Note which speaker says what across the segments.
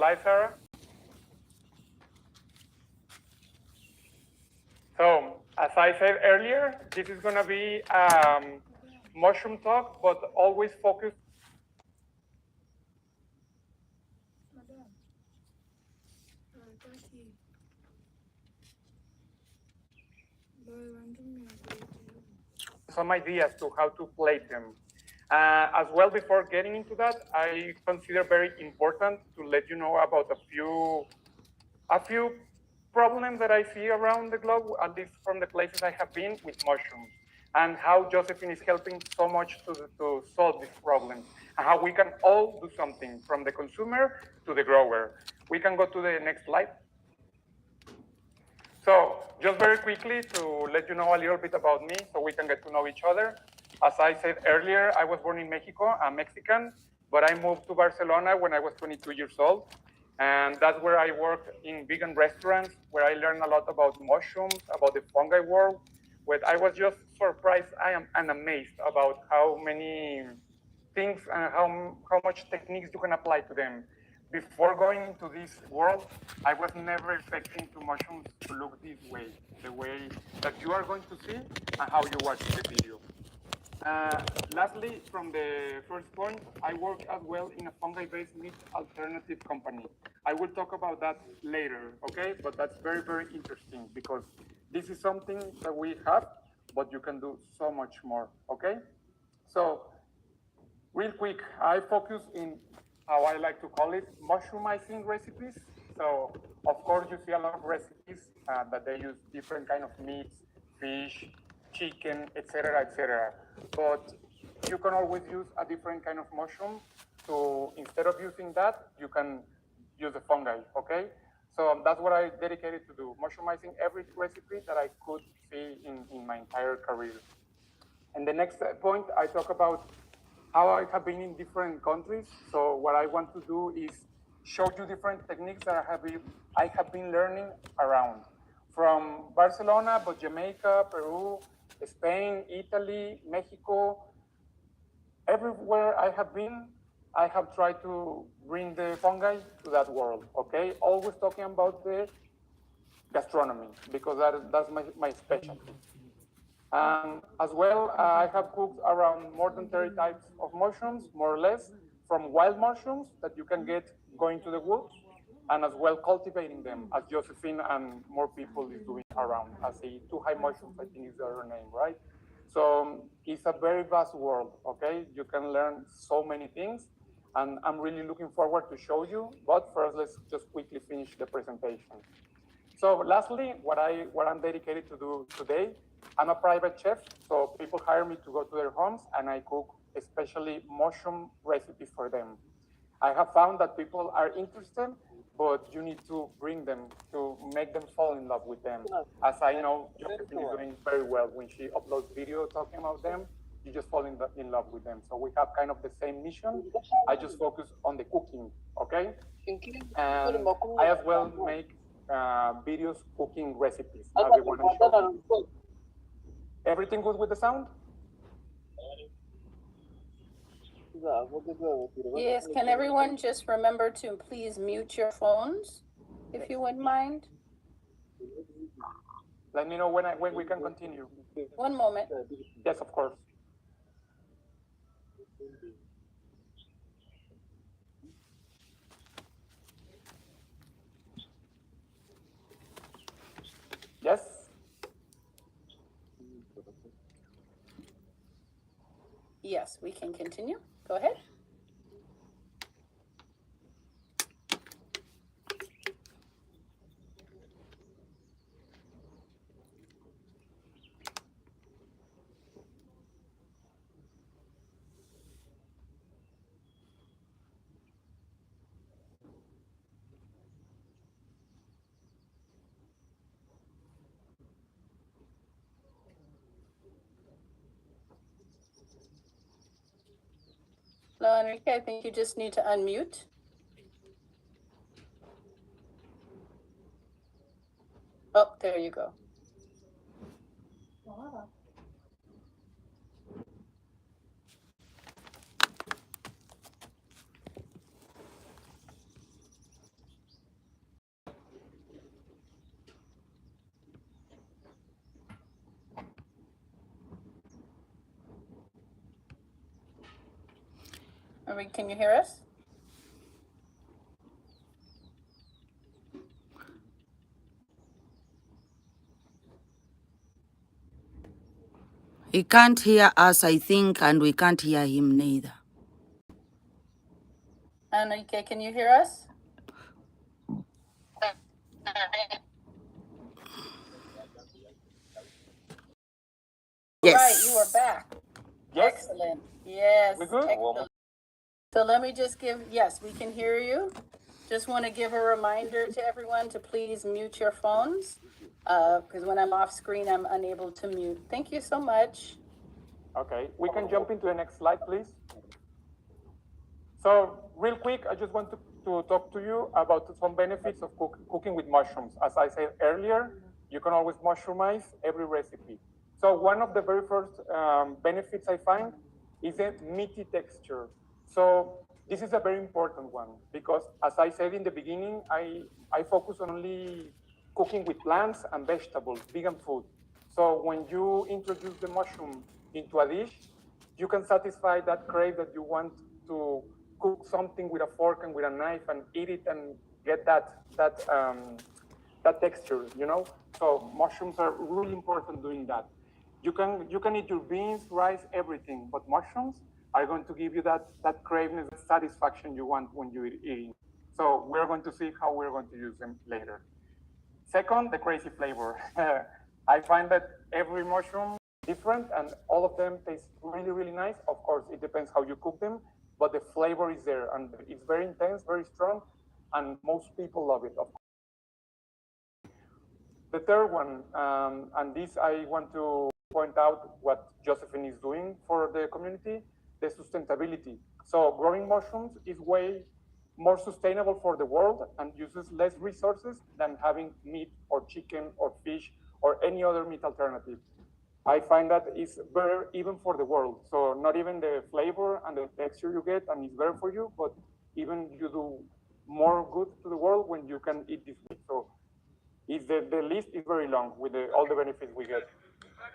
Speaker 1: slide, Sarah. So, as I said earlier, this is going to be mushroom talk, but always focused. Some ideas to how to plate them. As well, before getting into that, I consider very important to let you know about a few problems that I see around the globe, at least from the places I have been with mushrooms, and how Josephine is helping so much to solve these problems, and how we can all do something from the consumer to the grower. We can go to the next slide. So just very quickly to let you know a little bit about me so we can get to know each other. As I said earlier, I was born in Mexico. I'm Mexican, but I moved to Barcelona when I was 22 years old. And that's where I worked in vegan restaurants, where I learned a lot about mushrooms, about the fungi world. Where I was just surprised, and amazed about how many things and how much techniques you can apply to them. Before going into this world, I was never expecting to mushrooms to look this way, the way that you are going to see and how you watch the video. Lastly, from the first point, I work as well in a fungi-based meat alternative company. I will talk about that later, okay? But that's very, very interesting because this is something that we have, but you can do so much more, okay? So, real quick, I focus in how I like to call it, mushroomizing recipes. So, of course, you see a lot of recipes that they use different kind of meats, fish, chicken, etc., etc. But you can always use a different kind of mushroom. So instead of using that, you can use the fungi, okay? So that's what I dedicated to do, mushroomizing every recipe that I could see in my entire career. And the next point, I talk about how I have been in different countries. So what I want to do is show you different techniques that I have been learning around. From Barcelona, but Jamaica, Peru, Spain, Italy, Mexico, everywhere I have been, I have tried to bring the fungi to that world, okay? Always talking about the gastronomy, because that's my specialty. As well, I have cooked around more than 30 types of mushrooms, more or less, from wild mushrooms that you can get going to the woods, and as well cultivating them, as Josephine and more people is doing around. As a Too High Mushrooms, I think is their name, right? So it's a very vast world, okay? You can learn so many things, and I'm really looking forward to show you, but first let's just quickly finish the presentation. So lastly, what I'm dedicated to do today, I'm a private chef, so people hire me to go to their homes and I cook especially mushroom recipes for them. I have found that people are interested, but you need to bring them to make them fall in love with them. As I know, Josephine is doing very well when she uploads video talking about them, you just fall in love with them. So we have kind of the same mission. I just focus on the cooking, okay? And I as well make videos cooking recipes as the one I showed you. Everything good with the sound?
Speaker 2: Yes, can everyone just remember to please mute your phones, if you wouldn't mind?
Speaker 1: Let me know when we can continue.
Speaker 2: One moment.
Speaker 1: Yes, of course. Yes?
Speaker 2: Yes, we can continue. Go ahead. Hello, Enrique. I think you just need to unmute. Oh, there you go. Can you hear us?
Speaker 3: He can't hear us, I think, and we can't hear him neither.
Speaker 2: Enrique, can you hear us?
Speaker 3: Yes.
Speaker 2: Right, you are back.
Speaker 1: Yes?
Speaker 2: Excellent. Yes.
Speaker 1: We good?
Speaker 2: Excellent. So let me just yes, we can hear you. Just want to give a reminder to everyone to please mute your phones, because when I'm off screen, I'm unable to mute. Thank you so much.
Speaker 1: Okay, we can jump into the next slide, please. So real quick, I just want to talk to you about some benefits of cooking with mushrooms. As I said earlier, you can always mushroomize every recipe. So one of the very first benefits I find is a meaty texture. So this is a very important one because, as I said in the beginning, I focus on only cooking with plants and vegetables, vegan food. So when you introduce the mushroom into a dish, you can satisfy that crave that you want to cook something with a fork and with a knife and eat it and get that texture, you know? So mushrooms are really important doing that. You can eat your beans, rice, everything, but mushrooms are going to give you that craveness, that satisfaction you want when you're eating. So we're going to see how we're going to use them later. Second, the crazy flavor. I find that every mushroom is different and all of them taste really, really nice. Of course, it depends how you cook them, but the flavor is there and it's very intense, very strong, and most people love it, of course. The third one, and this I want to point out what Josephine is doing for the community, the sustainability. So growing mushrooms is way more sustainable for the world and uses less resources than having meat or chicken or fish or any other meat alternative. I find that it's better even for the world. So not even the flavor and the texture you get and it's better for you, but even you do more good to the world when you can eat this meat. So the list is very long with all the benefits we get.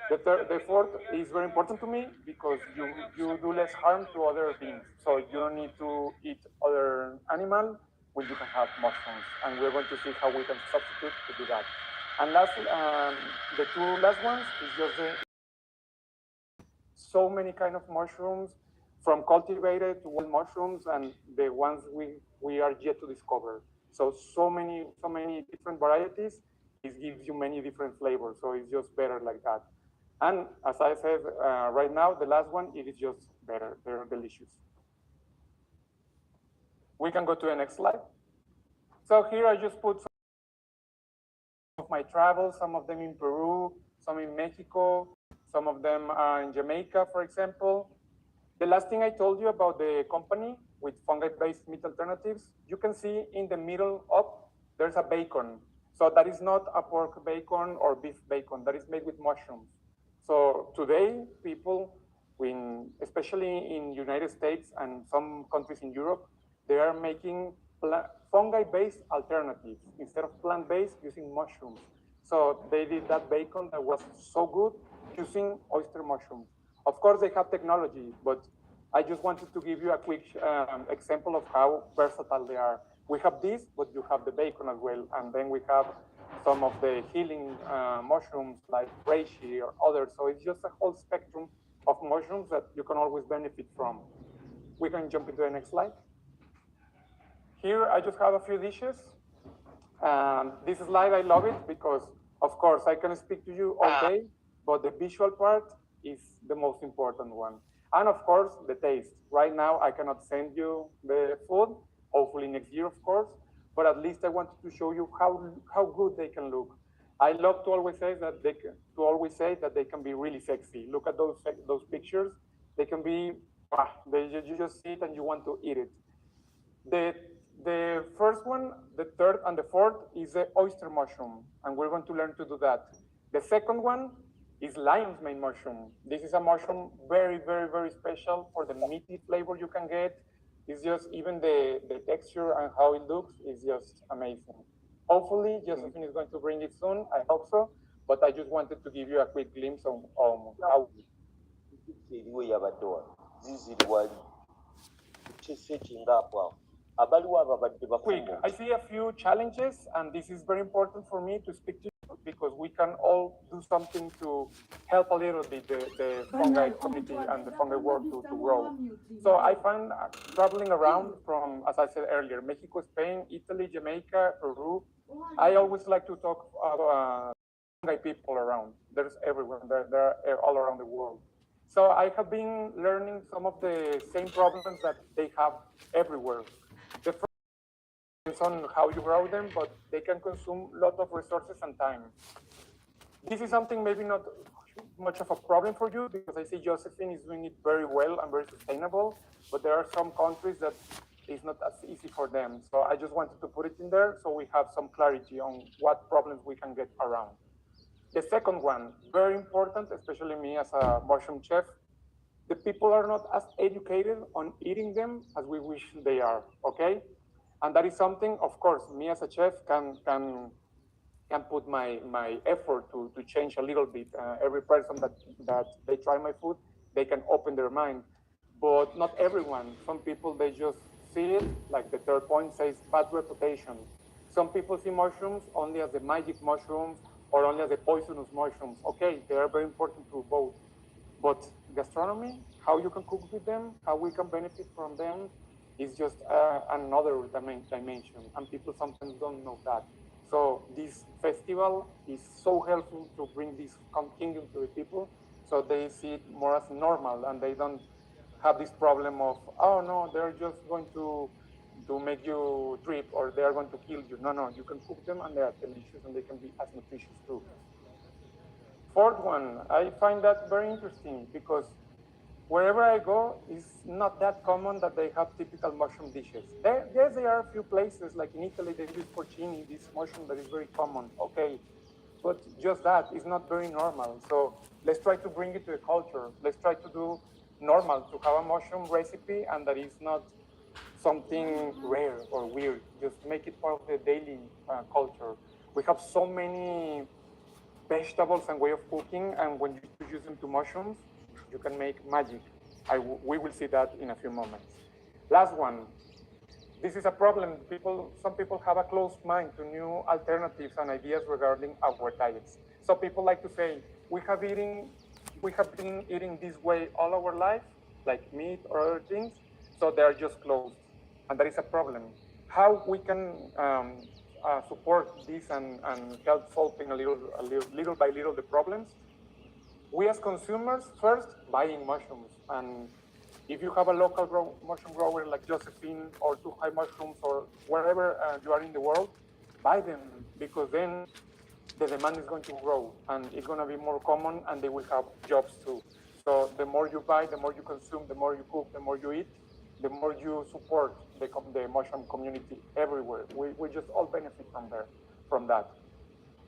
Speaker 1: The fourth is very important to me because you do less harm to other beings. So you don't need to eat other animal when you can have mushrooms. And we're going to see how we can substitute to do that. And last, the two last ones is just so many kind of mushrooms, from cultivated to wild mushrooms and the ones we are yet to discover. So many different varieties. It gives you many different flavors. So it's just better like that. And as I said, right now, the last one, it is just better. They're delicious. We can go to the next slide. So here I just put some of my travels, some of them in Peru, some in Mexico, some of them are in Jamaica, for example. The last thing I told you about the company with fungi-based meat alternatives, you can see in the middle up, there's a bacon. So that is not a pork bacon or beef bacon, that is made with mushrooms. So today, people, especially in United States and some countries in Europe, they are making fungi-based alternatives instead of plant-based using mushrooms. So they did that bacon that was so good using oyster mushrooms. Of course, they have technology, but I just wanted to give you a quick example of how versatile they are. We have this, but you have the bacon as well, and then we have some of the healing mushrooms like reishi or others. So it's just a whole spectrum of mushrooms that you can always benefit from. We can jump into the next slide. Here, I just have a few dishes. This slide, I love it because, of course, I can speak to you all day, but the visual part is the most important one. And of course, the taste. Right now, I cannot send you the food, hopefully next year, of course, but at least I wanted to show you how good they can look. I love to always say that they can be really sexy. Look at those pictures. They can be, you just see it and you want to eat it. The first one, the third, and the fourth is the oyster mushroom, and we're going to learn to do that. The second one is lion's mane mushroom. This is a mushroom very, very, very special for the meaty flavor you can get. It's just even the texture and how it looks is just amazing. Hopefully, Josephine is going to bring it soon. I hope so. But I just wanted to give you a quick glimpse of how.
Speaker 4: kisetinga apo awo abaliwo abo abadde
Speaker 1: Quick,
Speaker 4: bafumbo
Speaker 1: I see a few challenges, and this is very important for me to speak to you because we can all do something to help a little bit the fungi community and the fungi world to grow. So I find traveling around from, as I said earlier, Mexico, Spain, Italy, Jamaica, Peru, I always like to talk about fungi people around. There's everywhere, they're all around the world. So I have been learning some of the same problems that they have everywhere. The first depends on how you grow them, but they can consume a lot of resources and time. This is something maybe not much of a problem for you because I see Josephine is doing it very well and very sustainable, but there are some countries that it's not as easy for them. So I just wanted to put it in there so we have some clarity on what problems we can get around. The second one, very important, especially me as a mushroom chef, the people are not as educated on eating them as we wish they are, okay? And that is something, of course, me as a chef can put my effort to change a little bit. Every person that they try my food, they can open their mind. But not everyone. Some people, they just see it, like the third point says, bad reputation. Some people see mushrooms only as the magic mushrooms or only as the poisonous mushrooms. Okay, they are very important to both. But gastronomy, how you can cook with them, how we can benefit from them, is just another dimension, and people sometimes don't know that. So this festival is so helpful to bring this kingdom to the people, so they see it more as normal, and they don't have this problem of, oh no, they're just going to make you drip, or they are going to kill you. No, no, you can cook them, and they are delicious, and they can be as nutritious too. Fourth one, I find that very interesting because wherever I go, it's not that common that they have typical mushroom dishes. Yes, there are a few places, like in Italy, they use porcini, this mushroom that is very common, okay. But just that is not very normal. So let's try to bring it to the culture. Let's try to do normal, to have a mushroom recipe, and that is not something rare or weird. Just make it part of the daily culture. We have so many vegetables and way of cooking, and when you use them to mushrooms, you can make magic. We will see that in a few moments. Last one. This is a problem. Some people have a closed mind to new alternatives and ideas regarding our diets. So people like to say, we have been eating this way all our life, like meat or other things, so they are just closed. And that is a problem. How we can support this and help solving little by little the problems? We as consumers, first, buying mushrooms. And if you have a local mushroom grower like Josephine or Two High Mushrooms or wherever you are in the world, buy them, because then the demand is going to grow and it's going to be more common, and they will have jobs too. So the more you buy, the more you consume, the more you cook, the more you eat, the more you support the mushroom community everywhere. We just all benefit from that.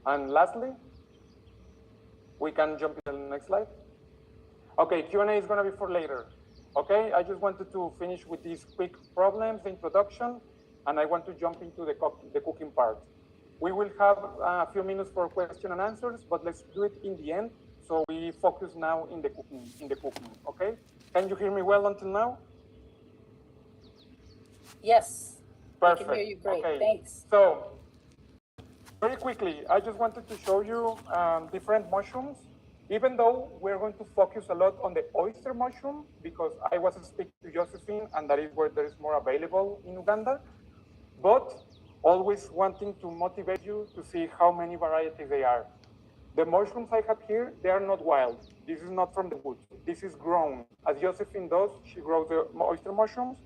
Speaker 1: And lastly, we can jump to the next slide. Okay, Q&A is going to be for later. Okay, I just wanted to finish with these quick problems, the introduction, and I want to jump into the cooking part. We will have a few minutes for question and answers, but let's do it in the end. So we focus now in the cooking. Okay? Can you hear me well until now?
Speaker 2: Yes.
Speaker 1: Perfect.
Speaker 2: I can hear you great.
Speaker 1: Okay.
Speaker 2: Thanks.
Speaker 1: So very quickly, I just wanted to show you different mushrooms. Even though we're going to focus a lot on the oyster mushroom, because I was speaking to Josephine, and that is where there is more available in Uganda, but always wanting to motivate you to see how many varieties they are. The mushrooms I have here, they are not wild. This is not from the woods. This is grown. As Josephine does, she grows the oyster mushrooms.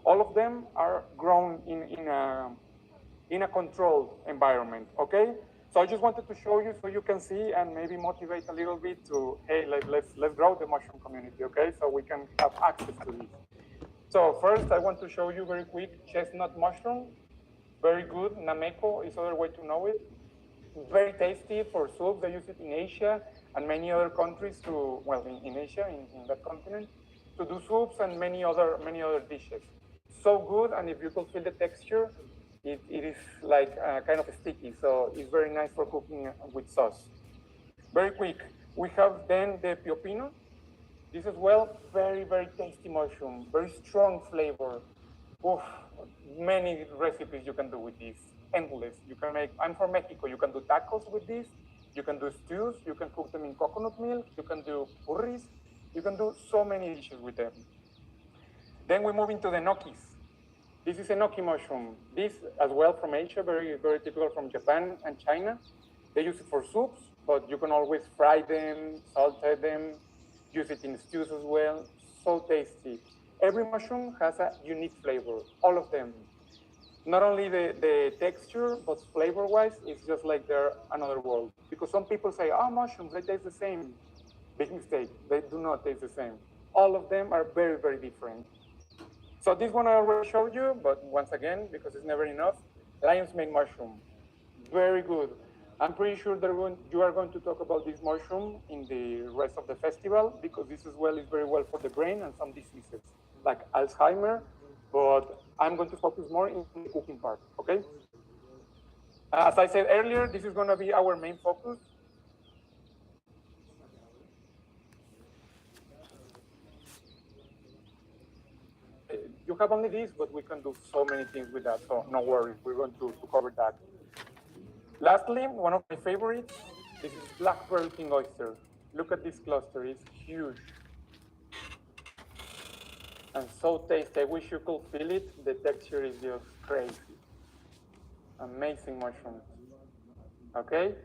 Speaker 1: All of them are grown in a controlled environment, okay? So I just wanted to show you so you can see and maybe motivate a little bit to, hey, let's grow the mushroom community, okay? So we can have access to this. So first, I want to show you very quick chestnut mushroom. Very good. Nameko is other way to know it. Very tasty for soup. They use it in Asia and many other countries to, well, in Asia, in that continent, to do soups and many other dishes. So good, and if you could feel the texture, it is like kind of sticky, so it's very nice for cooking with sauce. Very quick, we have then the piopino. This as well, very, very tasty mushroom, very strong flavor. Oof, many recipes you can do with this, endless. You can make, I'm from Mexico, you can do tacos with this, you can do stews, you can cook them in coconut milk, you can do curries, you can do so many dishes with them. Then we move into the gnocchis. This is a gnocchi mushroom. This as well from Asia, very, very typical from Japan and China. They use it for soups, but you can always fry them, saute them, use it in stews as well. So tasty. Every mushroom has a unique flavor, all of them. Not only the texture, but flavor-wise, it's just like they're another world. Because some people say, oh, mushrooms, they taste the same. Big mistake, they do not taste the same. All of them are very, very different. So this one I already showed you, but once again, because it's never enough, lion's mane mushroom, very good. I'm pretty sure you are going to talk about this mushroom in the rest of the festival, because this as well is very well for the brain and some diseases like Alzheimer, but I'm going to focus more in the cooking part, okay? As I said earlier, this is gonna be our main focus. You have only this, but we can do so many things with that, so no worries, we're going to cover that. Lastly, one of my favorites, this is black pearl king oyster. Look at this cluster, it's huge. And so tasty, I wish you could feel it. The texture is just crazy. Amazing mushrooms. Okay,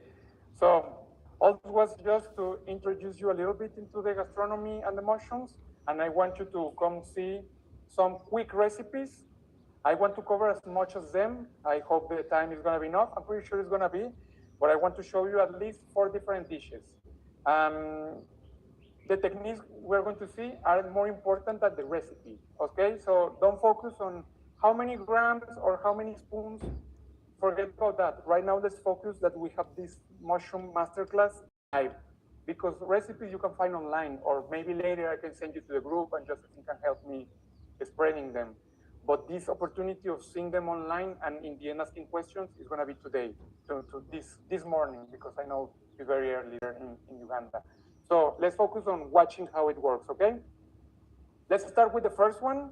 Speaker 1: so all this was just to introduce you a little bit into the gastronomy and the mushrooms, and I want you to come see some quick recipes. I want to cover as much as them. I hope the time is gonna be enough. I'm pretty sure it's gonna be, but I want to show you at least 4 different dishes. The techniques we're going to see are more important than the recipe, okay? So don't focus on how many grams or how many spoons. Forget about that. Right now, let's focus that we have this mushroom masterclass live, because recipes you can find online, or maybe later I can send you to the group and Josephine can help me spreading them. But this opportunity of seeing them online and in the end asking questions is going to be today, to this morning, because I know it's very early there in Uganda. So let's focus on watching how it works, okay? Let's start with the first one.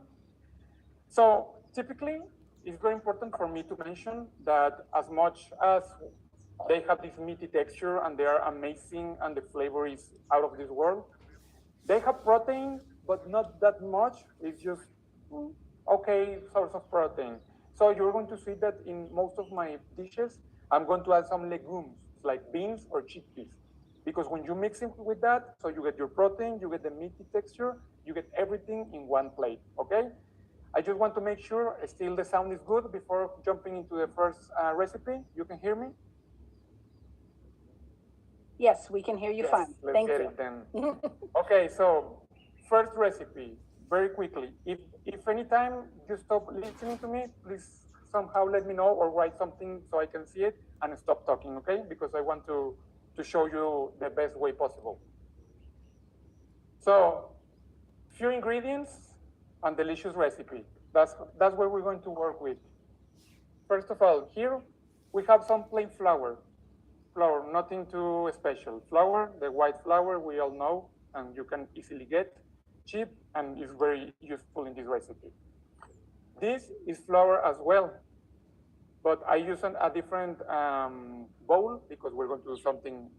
Speaker 1: So typically, it's very important for me to mention that as much as they have this meaty texture and they are amazing and the flavor is out of this world, they have protein, but not that much. It's just okay source of protein. So you're going to see that in most of my dishes, I'm going to add some legumes like beans or chickpeas. Because when you mix it with that, so you get your protein, you get the meaty texture, you get everything in one plate, okay? I just want to make sure still the sound is good before jumping into the first recipe. You can hear me?
Speaker 2: Yes, we can hear you fine.
Speaker 1: Let's
Speaker 2: Thank
Speaker 1: get
Speaker 2: you.
Speaker 1: it then. Okay, so first recipe, very quickly. If anytime you stop listening to me, please somehow let me know or write something so I can see it and stop talking, okay? Because I want to show you the best way possible. So, few ingredients and delicious recipe. That's what we're going to work with. First of all, here we have some plain flour. Flour, nothing too special. Flour, the white flour we all know and you can easily get, cheap, and is very useful in this recipe. This is flour as well, but I use a different bowl because we're going to do something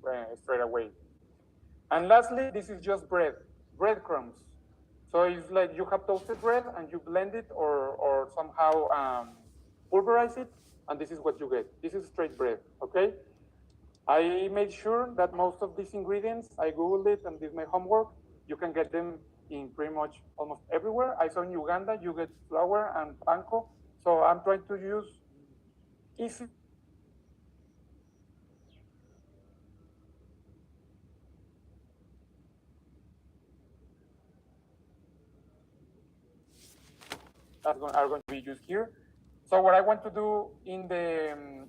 Speaker 1: straight away. And lastly, this is just breadcrumbs. So it's like you have toasted bread and you blend it or somehow pulverize it, and this is what you get. This is straight bread, okay? I made sure that most of these ingredients, I Googled it and did my homework. You can get them in pretty much almost everywhere. I saw in Uganda, you get flour and panko. So I'm trying to use easy. That are going to be used here. So what I want to do in the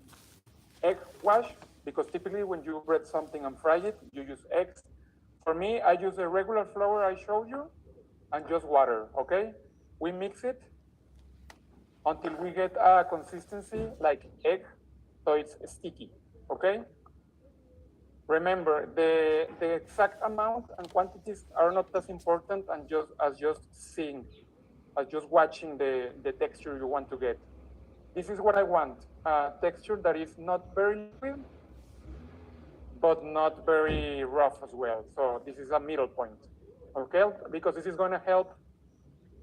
Speaker 1: egg wash, because typically when you bread something and fry it, you use eggs. For me, I use the regular flour I showed you and just water, okay? We mix it until we get a consistency like egg, so it's sticky, okay? Remember, the exact amount and quantities are not as important and just seeing. as just watching the texture you want to get. This is what I want, a texture that is not very liquid, but not very rough as well. So this is a middle point, okay? Because this is gonna help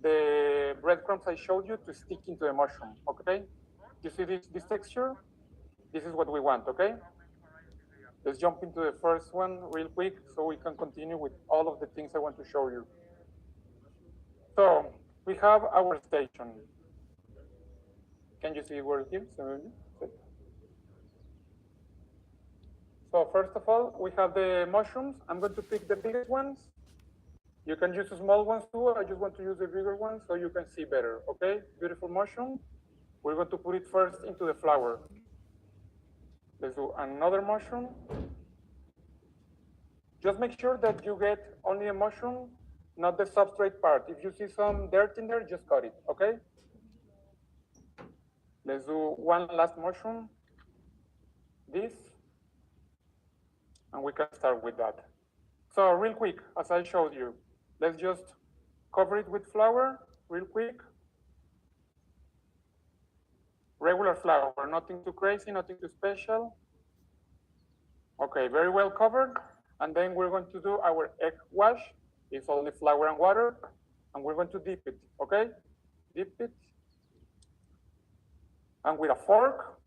Speaker 1: the breadcrumbs I showed you to stick into the mushroom, okay? You see this texture? This is what we want, okay? Let's jump into the first one real quick so we can continue with all of the things I want to show you. So we have our station. Can you see where it is? So first of all, we have the mushrooms. I'm going to pick the biggest ones. You can use the small ones too. I just want to use the bigger ones so you can see better, okay? Beautiful mushroom. We're going to put it first into the flour. Let's do another mushroom. Just make sure that you get only a mushroom, not the substrate part. If you see some dirt in there, just cut it, okay? Let's do one last mushroom, this, and we can start with that. So real quick, as I showed you, let's just cover it with flour real quick. Regular flour, nothing too crazy, nothing too special. Okay, very well covered. And then we're going to do our egg wash. It's only flour and water. And we're going to dip it, okay? Dip it. And with a fork,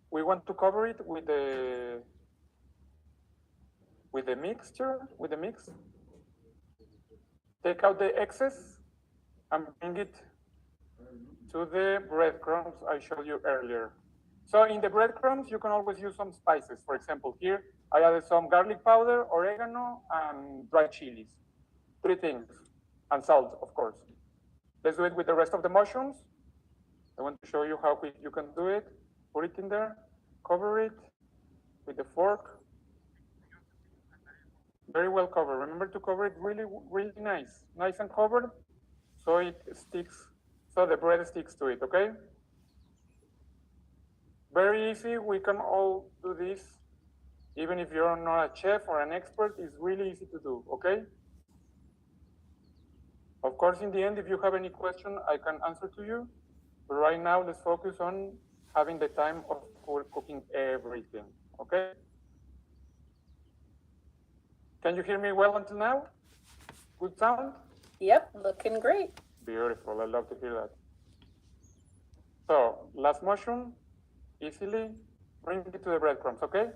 Speaker 1: we want to cover it with the mixture, with the mix. Take out the excess and bring it to the breadcrumbs I showed you earlier. So in the breadcrumbs, you can always use some spices. For example, here, I added some garlic powder, oregano, and dried chilies. 3 things, and salt, of course. Let's do it with the rest of the mushrooms. I want to show you how quick you can do it. Put it in there, cover it with the fork. Very well covered. Remember to cover it really, really nice. Nice and covered, so it sticks, so the bread sticks to it, okay? Very easy, we can all do this. Even if you're not a chef or an expert, it's really easy to do, okay? Of course, in the end, if you have any question, I can answer to you. But right now, let's focus on having the time of cooking everything, okay? Can you hear me well until now? Good sound?
Speaker 2: Yep, looking great.
Speaker 1: Beautiful, I love to hear that. So, last mushroom, easily bring it to the breadcrumbs, okay?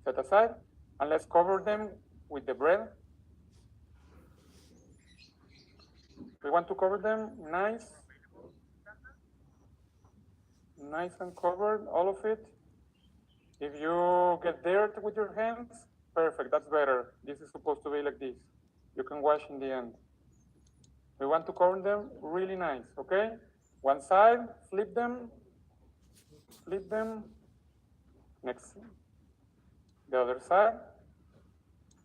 Speaker 1: Set aside, and let's cover them with the bread. We want to cover them nice and covered, all of it. If you get dirt with your hands, perfect, that's better. This is supposed to be like this. You can wash in the end. We want to cover them really nice, okay? One side, flip them, next, the other side.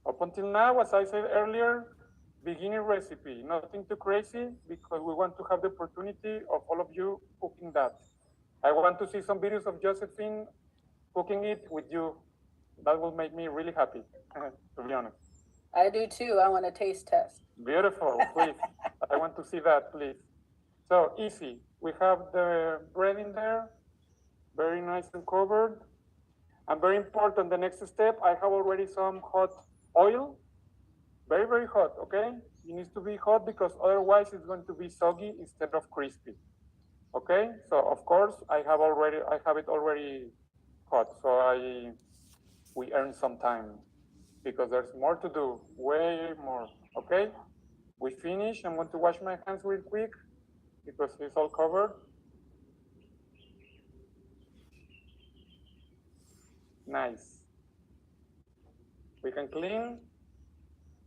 Speaker 1: Up until now, as I said earlier, beginner recipe, nothing too crazy, because we want to have the opportunity of all of you cooking that. I want to see some videos of Josephine cooking it with you. That will make me really happy, to be honest.
Speaker 2: I do too. I want a taste test.
Speaker 1: Beautiful, please. I want to see that, please. So easy. We have the bread in there, very nice and covered. And very important, the next step, I have already some hot oil, very, very hot, okay? It needs to be hot because otherwise it's going to be soggy instead of crispy, okay? So of course, I have it already hot, so we earn some time because there's more to do, way more, okay? We finish. I'm going to wash my hands real quick because it's all covered. Nice. We can clean.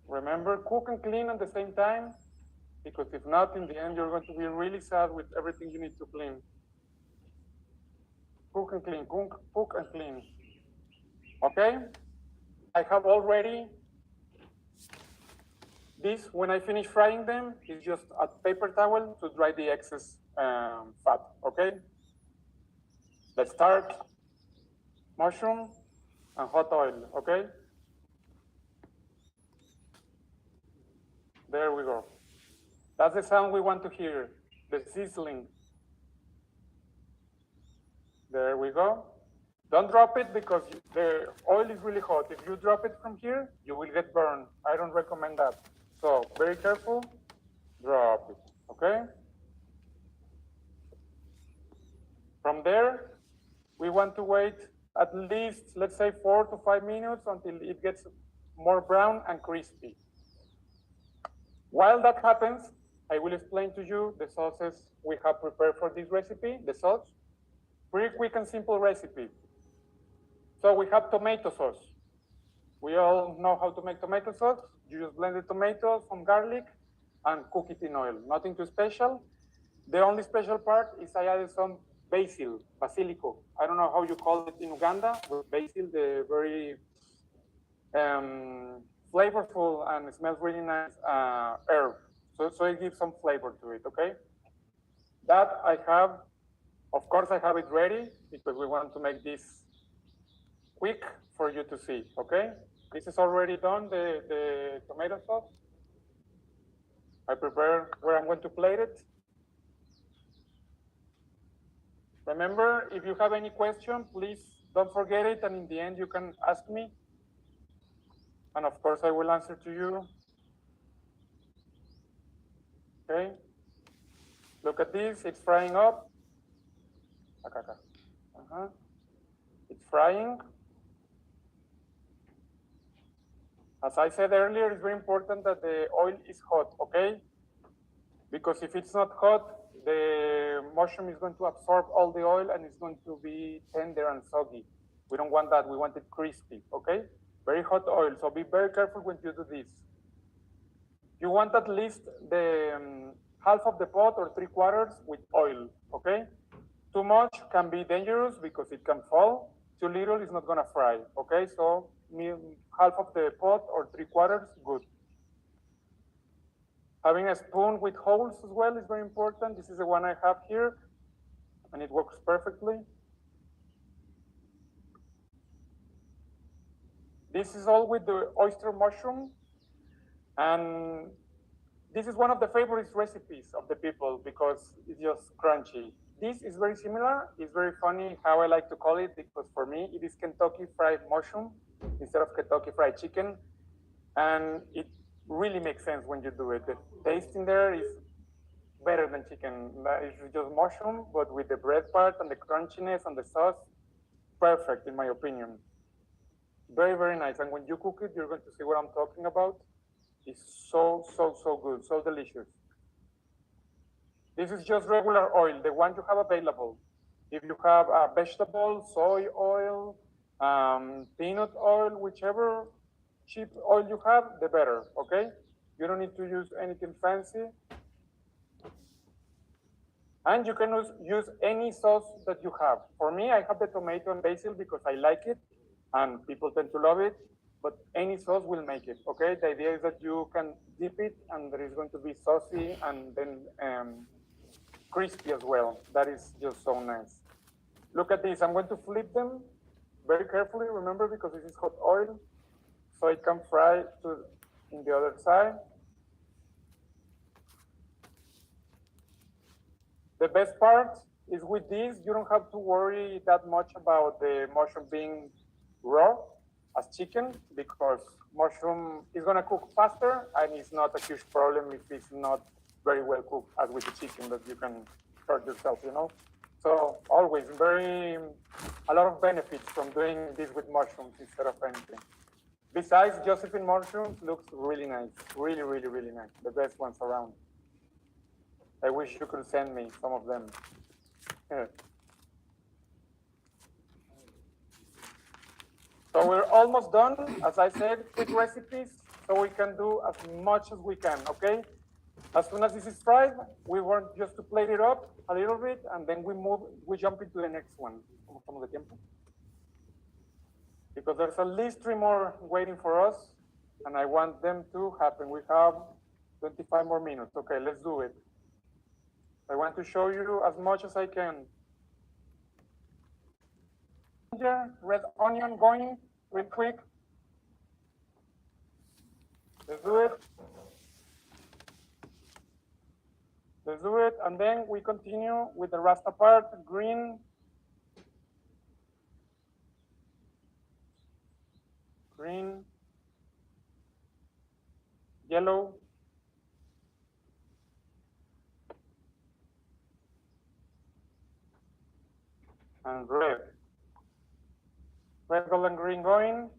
Speaker 1: Remember, cook and clean at the same time, because if not, in the end, you're going to be really sad with everything you need to clean. Cook and clean, cook and clean. Okay? I have already this. When I finish frying them, it's just a paper towel to dry the excess fat, okay? Let's start. Mushroom and hot oil, okay? There we go. That's the sound we want to hear, the sizzling. There we go. Don't drop it because the oil is really hot. If you drop it from here, you will get burned. I don't recommend that. So very careful, drop it, okay? From there, we want to wait at least, let's say 4 to 5 minutes until it gets more brown and crispy. While that happens, I will explain to you the sauces we have prepared for this recipe, the sauce. Pretty quick and simple recipe. So we have tomato sauce. We all know how to make tomato sauce. You just blend the tomatoes, some garlic, and cook it in oil. Nothing too special. The only special part is I added some basil, basilico. I don't know how you call it in Uganda, but basil, the very flavorful and smells really nice herb. So it gives some flavor to it, okay? That I have, of course I have it ready because we want to make this quick for you to see, okay? This is already done, the tomato sauce. I prepare where I'm going to plate it. Remember, if you have any question, please don't forget it, and in the end you can ask me. And of course I will answer to you. Okay? Look at this, it's frying up. It's frying. As I said earlier, it's very important that the oil is hot, okay? Because if it's not hot, the mushroom is going to absorb all the oil and it's going to be tender and soggy. We don't want that, we want it crispy, okay? Very hot oil, so be very careful when you do this. You want at least the half of the pot or 3/4 with oil, okay? Too much can be dangerous because it can fall. Too little is not gonna fry, okay? So half of the pot or 3/4, good. Having a spoon with holes as well is very important. This is the one I have here, and it works perfectly. This is all with the oyster mushroom, and this is one of the favorite recipes of the people because it's just crunchy. This is very similar. It's very funny how I like to call it because for me, it is Kentucky Fried Mushroom instead of Kentucky Fried Chicken. And it really makes sense when you do it. The taste in there is better than chicken. It's just mushroom, but with the bread part and the crunchiness and the sauce, perfect in my opinion. Very, very nice. And when you cook it, you're going to see what I'm talking about. It's so, so, so good, so delicious. This is just regular oil, the one you have available. If you have vegetable, soy oil, peanut oil, whichever cheap oil you have, the better, okay? You don't need to use anything fancy. And you can use any sauce that you have. For me, I have the tomato and basil because I like it, and people tend to love it, but any sauce will make it, okay? The idea is that you can dip it, and there is going to be saucy and then crispy as well. That is just so nice. Look at this, I'm going to flip them very carefully, remember, because this is hot oil, so it can fry in the other side. The best part is with this, you don't have to worry that much about the mushroom being raw as chicken because mushroom is gonna cook faster and it's not a huge problem if it's not very well cooked as with the chicken that you can hurt yourself, you know? So always a lot of benefits from doing this with mushrooms instead of anything. Besides, Josephine mushrooms looks really nice, really, really, really nice. The best ones around. I wish you could send me some of them. Here. So we're almost done. As I said, quick recipes, so we can do as much as we can, okay? As soon as this is fried, we want just to plate it up a little bit, and then we jump into the next one. Because there's at least 3 more waiting for us, and I want them to happen. We have 25 more minutes. Okay, let's do it. I want to show you as much as I can. Red onion going real quick. Let's do it. Let's do it, and then we continue with the Rasta part, green, yellow, and red. Red, gold, and green going.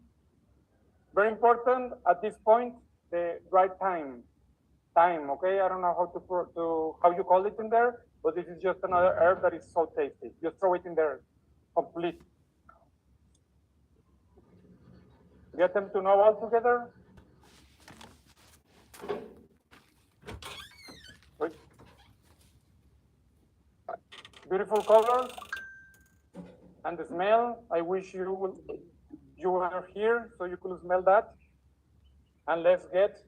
Speaker 1: Very important at this point, the right time. Okay? I don't know how you call it in there, but this is just another herb that is so tasty. Just throw it in there, complete. Get them to know all together. Wait. Beautiful colors. And the smell, I wish you were here so you could smell that. And let's get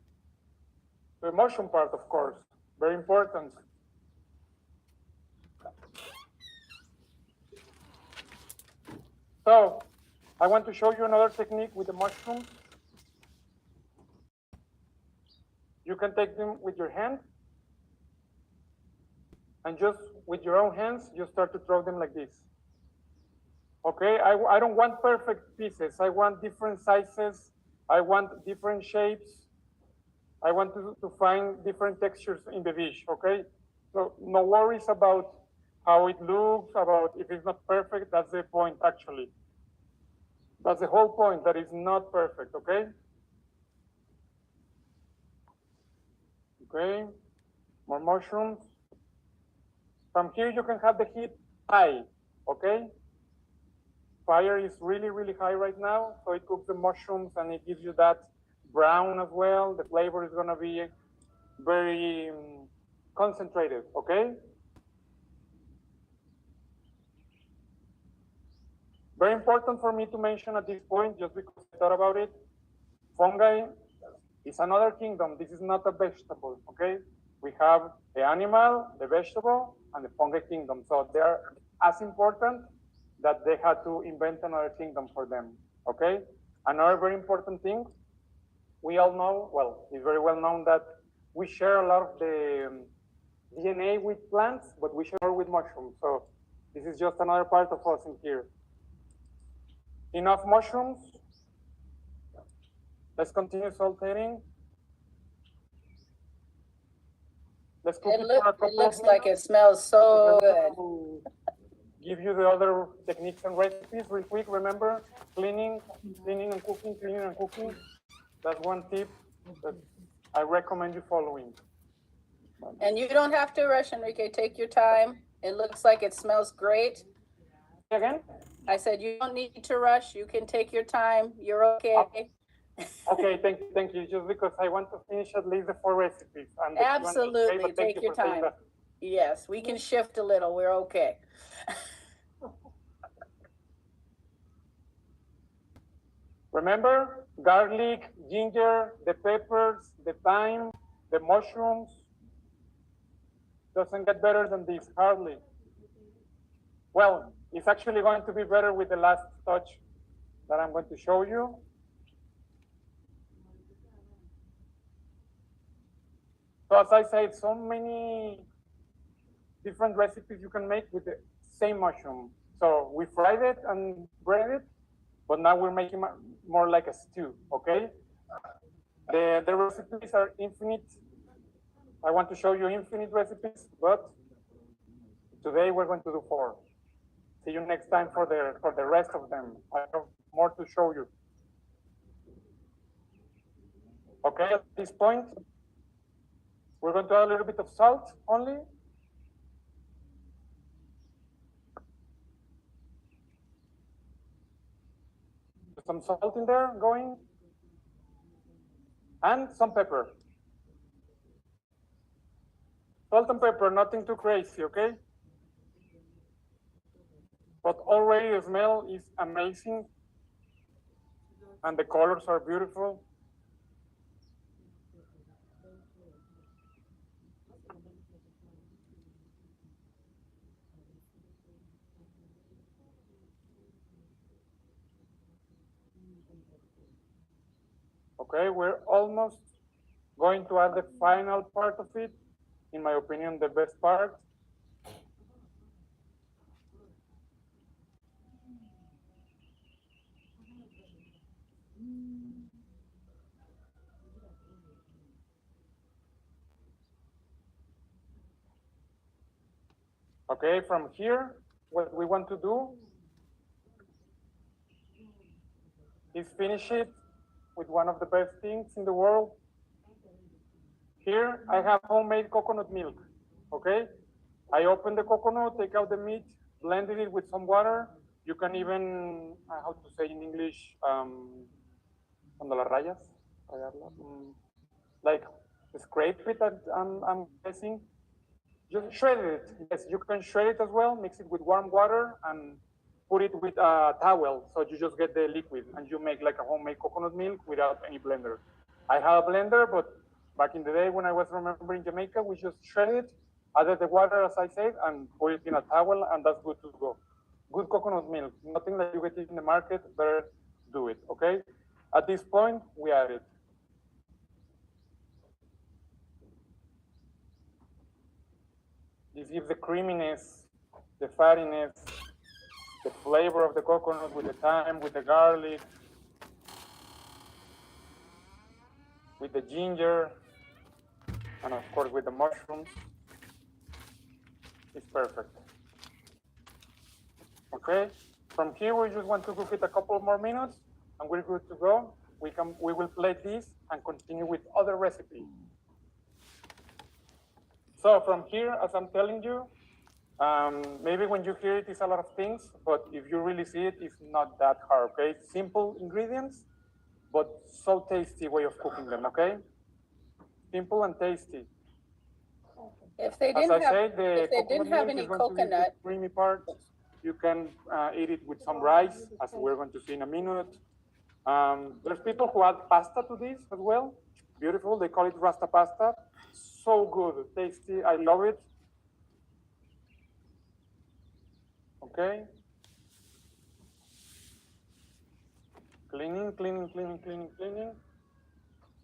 Speaker 1: the emotion part, of course. Very important. So I want to show you another technique with the mushrooms. You can take them with your hand, and just with your own hands, you start to throw them like this. Okay, I don't want perfect pieces. I want different sizes. I want different shapes. I want to find different textures in the dish, okay? So no worries about how it looks, about if it's not perfect. That's the point, actually. That's the whole point, that it's not perfect, okay? Okay, more mushrooms. From here, you can have the heat high, okay? Fire is really, really high right now, so it cooks the mushrooms and it gives you that brown as well. The flavor is gonna be very concentrated, okay? Very important for me to mention at this point, just because I thought about it, fungi is another kingdom. This is not a vegetable, okay? We have the animal, the vegetable, and the fungi kingdom. So they are as important that they had to invent another kingdom for them, okay? Another very important thing, we all know, well, it's very well known that we share a lot of the DNA with plants, but we share with mushrooms. So this is just another part of us in here. Enough mushrooms. Let's continue saltating. Let's cook it for a couple
Speaker 2: It looks
Speaker 1: of
Speaker 2: like
Speaker 1: minutes.
Speaker 2: it smells so good.
Speaker 1: Give you the other techniques and recipes real quick. Remember, cleaning and cooking. That's one tip that I recommend you following.
Speaker 2: And you don't have to rush, Enrique. Take your time. It looks like it smells great.
Speaker 1: Again?
Speaker 2: I said you don't need to rush. You can take your time. You're okay.
Speaker 1: Okay, thank you. Just because I want to finish at least the 4 recipes. And the Q&A,
Speaker 2: Absolutely.
Speaker 1: but thank
Speaker 2: Take
Speaker 1: you
Speaker 2: your
Speaker 1: for saying
Speaker 2: time.
Speaker 1: that.
Speaker 2: Yes, we can shift a little. We're okay.
Speaker 1: Remember, garlic, ginger, the peppers, the thyme, the mushrooms. Doesn't get better than this, hardly. Well, it's actually going to be better with the last touch that I'm going to show you. So as I said, so many different recipes you can make with the same mushroom. So we fried it and breaded it, but now we're making more like a stew, okay? The recipes are infinite. I want to show you infinite recipes, but today we're going to do 4. See you next time for the rest of them. I have more to show you. Okay, at this point, we're going to add a little bit of salt only. Some salt in there going. And some pepper. Salt and pepper, nothing too crazy, okay? But already the smell is amazing. And the colors are beautiful. Okay, we're almost going to add the final part of it. in my opinion, the best part. Okay, from here, what we want to do is finish it with one of the best things in the world. Here, I have homemade coconut milk, okay? I open the coconut, take out the meat, blended it with some water. You can even, how to say in English, cuando las rayas, rayarlas, like scrape it, I'm guessing. Just shred it. Yes, you can shred it as well, mix it with warm water and put it with a towel. So you just get the liquid and you make like a homemade coconut milk without any blender. I have a blender, but back in the day when I was remembering Jamaica, we just shred it, added the water, as I said, and put it in a towel, and that's good to go. Good coconut milk, nothing that you get in the market, better do it, okay? At this point, we add it. This gives the creaminess, the fattiness, the flavor of the coconut with the thyme, with the garlic, with the ginger, and of course with the mushrooms. It's perfect. Okay, from here we just want to cook it a couple more minutes and we're good to go. We will plate this and continue with other recipe. So from here, as I'm telling you, maybe when you hear it, it's a lot of things, but if you really see it, it's not that hard, okay? Simple ingredients, but so tasty way of cooking them, okay? Simple and tasty.
Speaker 2: If they
Speaker 1: As
Speaker 2: didn't
Speaker 1: I
Speaker 2: have,
Speaker 1: said, the
Speaker 2: if they didn't have
Speaker 1: coconut milk
Speaker 2: any
Speaker 1: is going to be the
Speaker 2: coconut,
Speaker 1: creamy part. You can eat it with some rice, as we're going to see in a minute. There's people who add pasta to this as well. Beautiful, they call it Rasta pasta. So good, tasty, I love it. Okay. Cleaning, cleaning, cleaning, cleaning, cleaning.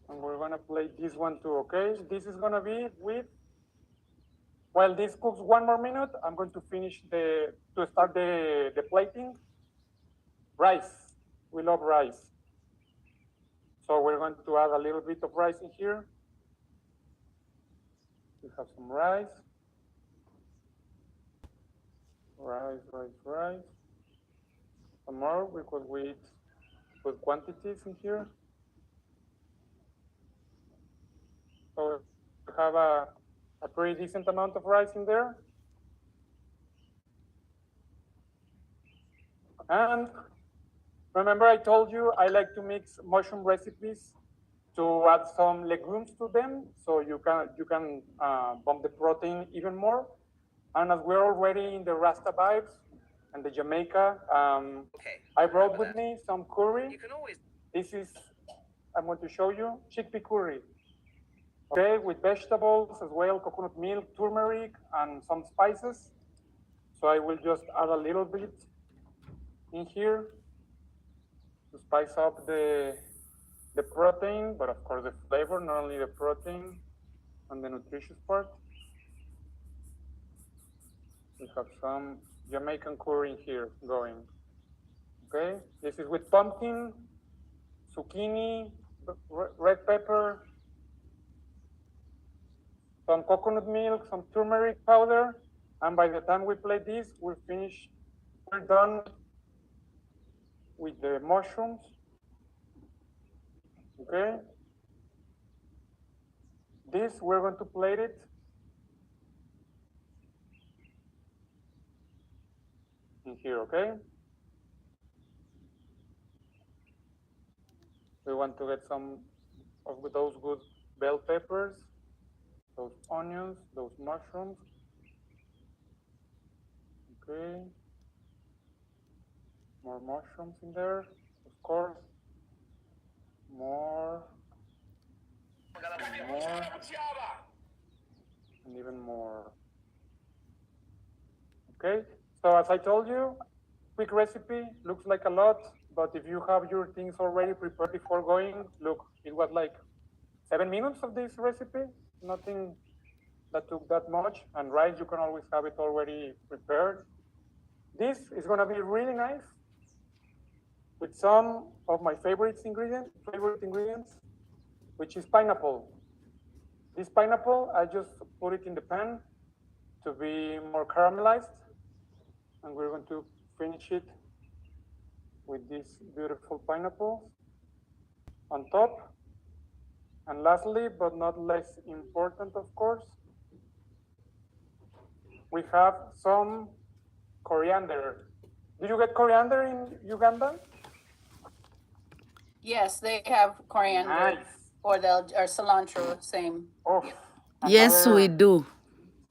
Speaker 1: And we're gonna plate this one too, okay? This is gonna be with, while this cooks 1 more minute, I'm going to finish to start the plating. Rice, we love rice. So we're going to add a little bit of rice in here. We have some rice. Rice. Some more because we eat good quantities in here. So we have a pretty decent amount of rice in there. And remember I told you I like to mix mushroom recipes to add some legumes to them, so you can bump the protein even more. And as we're already in the Rasta vibes and the Jamaica, I brought with me some curry. This is, I'm going to show you, chickpea curry. Okay, with vegetables as well, coconut milk, turmeric, and some spices. So I will just add a little bit in here to spice up the protein, but of course the flavor, not only the protein and the nutritious part. We have some Jamaican curry in here going. Okay, this is with pumpkin, zucchini, red pepper, some coconut milk, some turmeric powder, and by the time we plate this, we're finished. We're done with the mushrooms. Okay. This, we're going to plate it. In here, okay? We want to get some of those good bell peppers, those onions, those mushrooms. Okay. More mushrooms in there, of course. More. And even more. Okay, so as I told you, quick recipe, looks like a lot, but if you have your things already prepared before going, look, it was like 7 minutes of this recipe, nothing that took that much, and rice, you can always have it already prepared. This is gonna be really nice with some of my favorite ingredients, which is pineapple. This pineapple, I just put it in the pan to be more caramelized, and we're going to finish it with these beautiful pineapples on top. And lastly, but not less important, of course, we have some coriander. Do you get coriander in Uganda?
Speaker 2: Yes, they have coriander
Speaker 1: Nice.
Speaker 2: or cilantro, same.
Speaker 1: Oh,
Speaker 3: Yes, we do.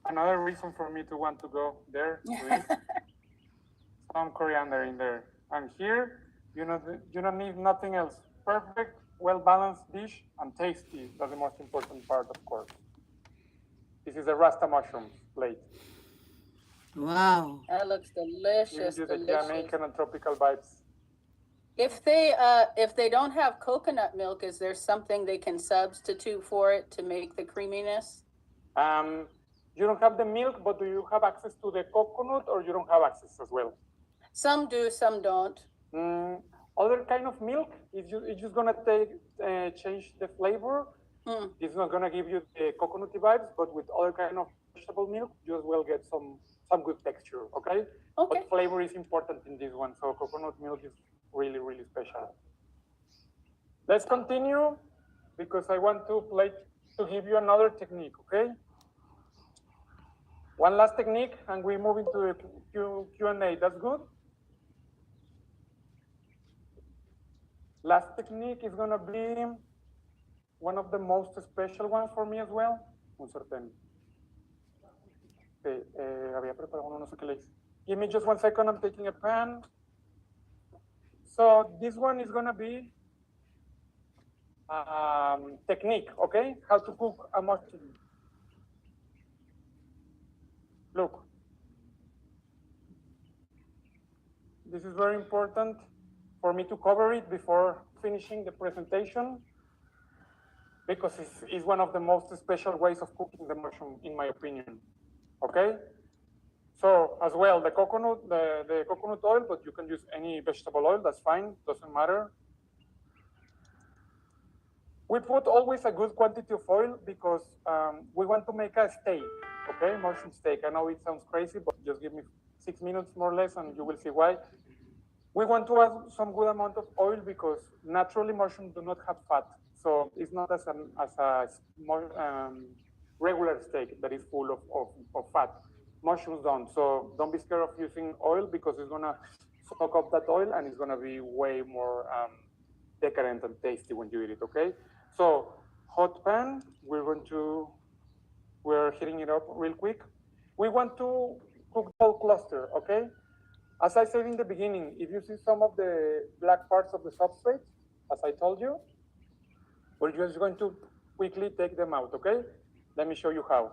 Speaker 1: another reason for me to want to go there to eat. Some coriander in there. And here, you don't need nothing else. Perfect, well-balanced dish and tasty. That's the most important part, of course. This is a Rasta mushrooms plate.
Speaker 3: Wow.
Speaker 2: That looks delicious,
Speaker 1: Gives you the
Speaker 2: delicious.
Speaker 1: Jamaican and tropical vibes.
Speaker 2: If they don't have coconut milk, is there something they can substitute for it to make the creaminess?
Speaker 1: You don't have the milk, but do you have access to the coconut, or you don't have access as well?
Speaker 2: Some do, some don't.
Speaker 1: Other kind of milk, it's just gonna change the flavor. It's not gonna give you the coconutty vibes, but with other kind of vegetable milk, you as well get some good texture, okay?
Speaker 2: Okay.
Speaker 1: But flavor is important in this one, so coconut milk is really, really special. Let's continue, because I want to give you another technique, okay? One last technique, and we move into the Q&A. That's good? Last technique is gonna be one of the most special ones for me as well. Un sartén. Okay, había preparado uno, no sé qué le hice. Give me just 1 second, I'm taking a pan. So this one is gonna be technique, okay? How to cook a mushroom. Look. This is very important for me to cover it before finishing the presentation, because it's one of the most special ways of cooking the mushroom, in my opinion, okay? So as well, the coconut oil, but you can use any vegetable oil, that's fine, doesn't matter. We put always a good quantity of oil because we want to make a steak, okay? Mushroom steak. I know it sounds crazy, but just give me 6 minutes more or less and you will see why. We want to add some good amount of oil because naturally mushrooms do not have fat. So it's not as a regular steak that is full of fat. Mushrooms don't. So don't be scared of using oil because it's gonna soak up that oil and it's gonna be way more decadent and tasty when you eat it, okay? So hot pan, we're heating it up real quick. We want to cook the whole cluster, okay? As I said in the beginning, if you see some of the black parts of the substrate, as I told you, we're just going to quickly take them out, okay? Let me show you how.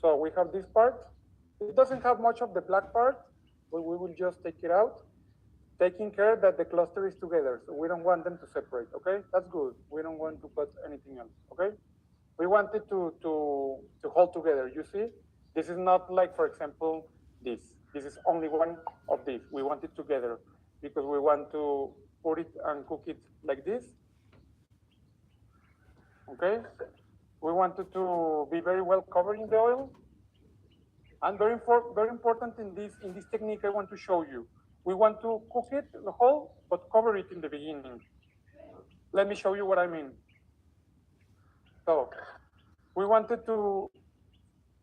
Speaker 1: So we have this part. It doesn't have much of the black part, but we will just take it out, taking care that the cluster is together. So we don't want them to separate, okay? That's good. We don't want to cut anything else, okay? We want it to hold together, you see? This is not like, for example, this. This is only one of these. We want it together because we want to put it and cook it like this. Okay? We want it to be very well covered in the oil. And very important in this technique I want to show you. We want to cook it the whole, but cover it in the beginning. Let me show you what I mean. So we wanted to,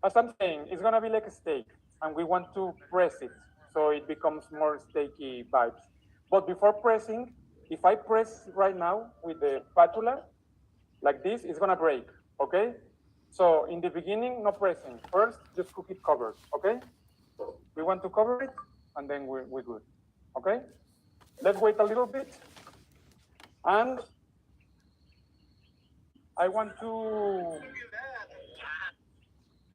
Speaker 1: as I'm saying, it's gonna be like a steak, and we want to press it so it becomes more steaky vibes. But before pressing, if I press right now with the spatula, like this, it's gonna break, okay? So in the beginning, no pressing. First, just cook it covered, okay? We want to cover it, and then we're good, okay? Let's wait a little bit. And I want to,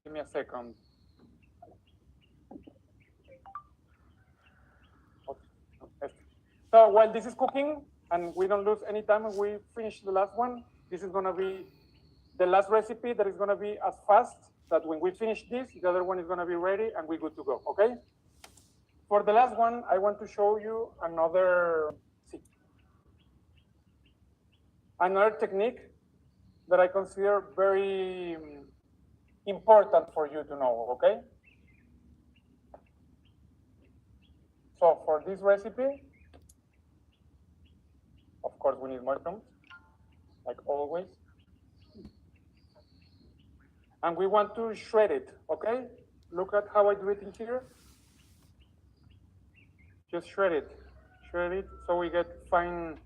Speaker 1: give me a second. So while this is cooking, and we don't lose any time and we finish the last one, this is gonna be the last recipe that is gonna be as fast that when we finish this, the other one is gonna be ready and we're good to go, okay? For the last one, I want to show you another technique that I consider very important for you to know, okay? So for this recipe, of course, we need mushrooms, like always. And we want to shred it, okay? Look at how I do it in here. Just shred it so we get fine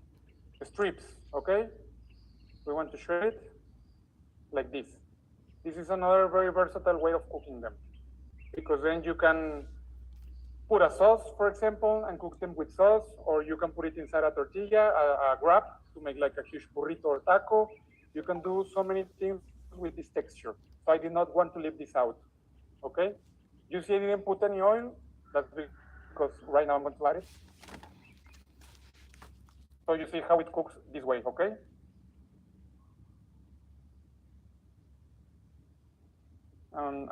Speaker 1: strips, okay? We want to shred it like this. This is another very versatile way of cooking them, because then you can put a sauce, for example, and cook them with sauce, or you can put it inside a tortilla, a wrap to make like a huge burrito or taco. You can do so many things with this texture. So I did not want to leave this out, okay? You see I didn't put any oil, that's because right now I'm going to add it. So you see how it cooks this way, okay?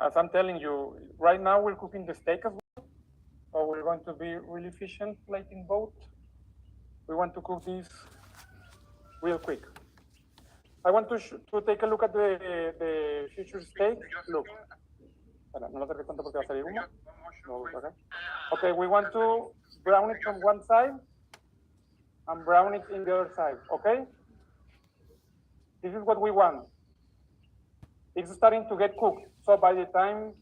Speaker 1: As I'm telling you, right now we're cooking the steak as well. So we're going to be really efficient plating both. We want to cook this real quick. I want to take a look at the future steak. Look. Okay, we want to brown it from one side and brown it in the other side, okay? This is what we want. It's starting to get cooked. So by the time,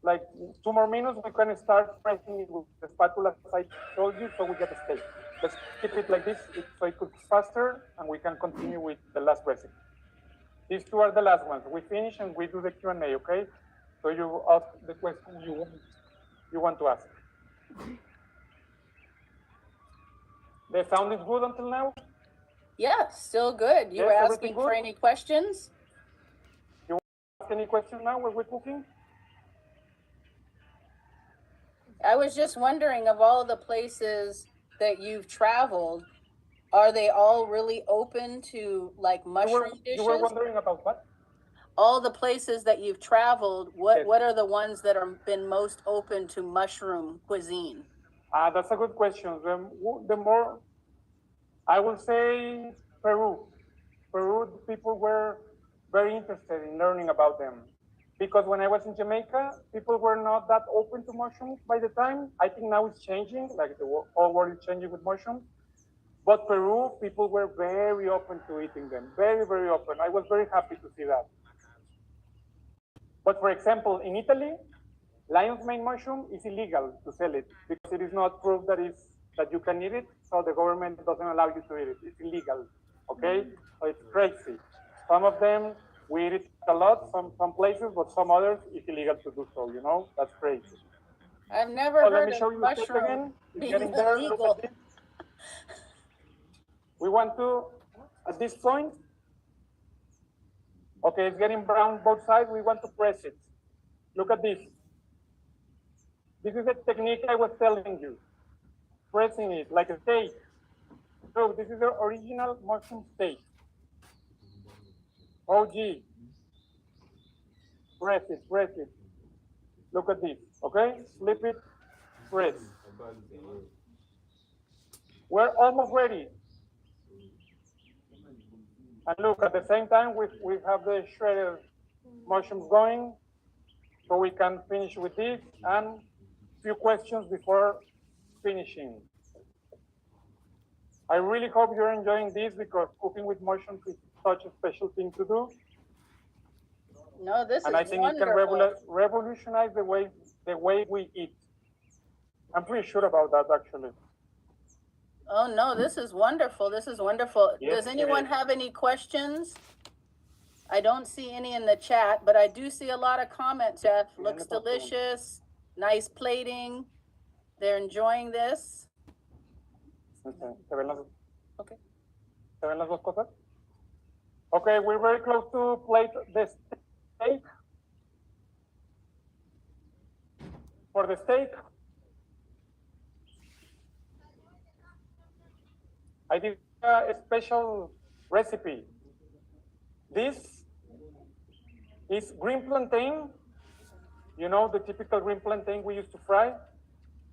Speaker 1: like 2 more minutes, we can start pressing it with the spatula as I told you, so we get a steak. Let's keep it like this so it cooks faster and we can continue with the last recipe. These two are the last ones. We finish and we do the Q&A, okay? So you ask the question you want to ask. The sound is good until now?
Speaker 2: Yeah, still good. You
Speaker 1: Yes,
Speaker 2: were
Speaker 1: everything
Speaker 2: asking
Speaker 1: good?
Speaker 2: for any questions?
Speaker 1: You want to ask any questions now while we're cooking?
Speaker 2: I was just wondering, of all the places that you've traveled, are they all really open to like mushroom dishes?
Speaker 1: You were wondering about what?
Speaker 2: All the places that you've traveled, what
Speaker 1: Yes.
Speaker 2: what are the ones that are been most open to mushroom cuisine?
Speaker 1: That's a good question. The more, I will say Peru. Peru, people were very interested in learning about them. Because when I was in Jamaica, people were not that open to mushrooms by the time. I think now it's changing, like the whole world is changing with mushrooms. But Peru, people were very open to eating them, very, very open. I was very happy to see that. But for example, in Italy, lion's mane mushroom is illegal to sell it because it is not proof that you can eat it, so the government doesn't allow you to eat it. It's illegal, okay? So it's crazy. Some of them, we eat it a lot, some places, but some others, it's illegal to do so, you know? That's crazy.
Speaker 2: I've never
Speaker 1: So let
Speaker 2: heard
Speaker 1: me show
Speaker 2: of
Speaker 1: you the steak
Speaker 2: mushroom
Speaker 1: again. It's
Speaker 2: being
Speaker 1: getting there. Look
Speaker 2: illegal.
Speaker 1: at this. We want to, at this point, okay, it's getting brown both sides. We want to press it. Look at this. This is the technique I was telling you. Pressing it like a steak. So this is the original mushroom steak. OG. Press it, press it. Look at this, okay? Flip it, press. We're almost ready. And look, at the same time, we have the shredded mushrooms going, so we can finish with this and few questions before finishing. I really hope you're enjoying this because cooking with mushrooms is such a special thing to do.
Speaker 2: No, this
Speaker 1: And
Speaker 2: is
Speaker 1: I think
Speaker 2: wonderful.
Speaker 1: it can revolutionize the way we eat. I'm pretty sure about that, actually.
Speaker 2: Oh no, this is wonderful. This is wonderful.
Speaker 1: Yes,
Speaker 2: Does
Speaker 1: it
Speaker 2: anyone
Speaker 1: is.
Speaker 2: have any questions? I don't see any in the chat, but I do see a lot of comments, Jeff. Looks delicious, nice plating. They're enjoying this.
Speaker 1: Okay. ¿Se ven las,
Speaker 2: Okay.
Speaker 1: ¿Se ven las dos cosas? Okay, we're very close to plate the steak. For the steak, I did a special recipe. This is green plantain. You know, the typical green plantain we used to fry.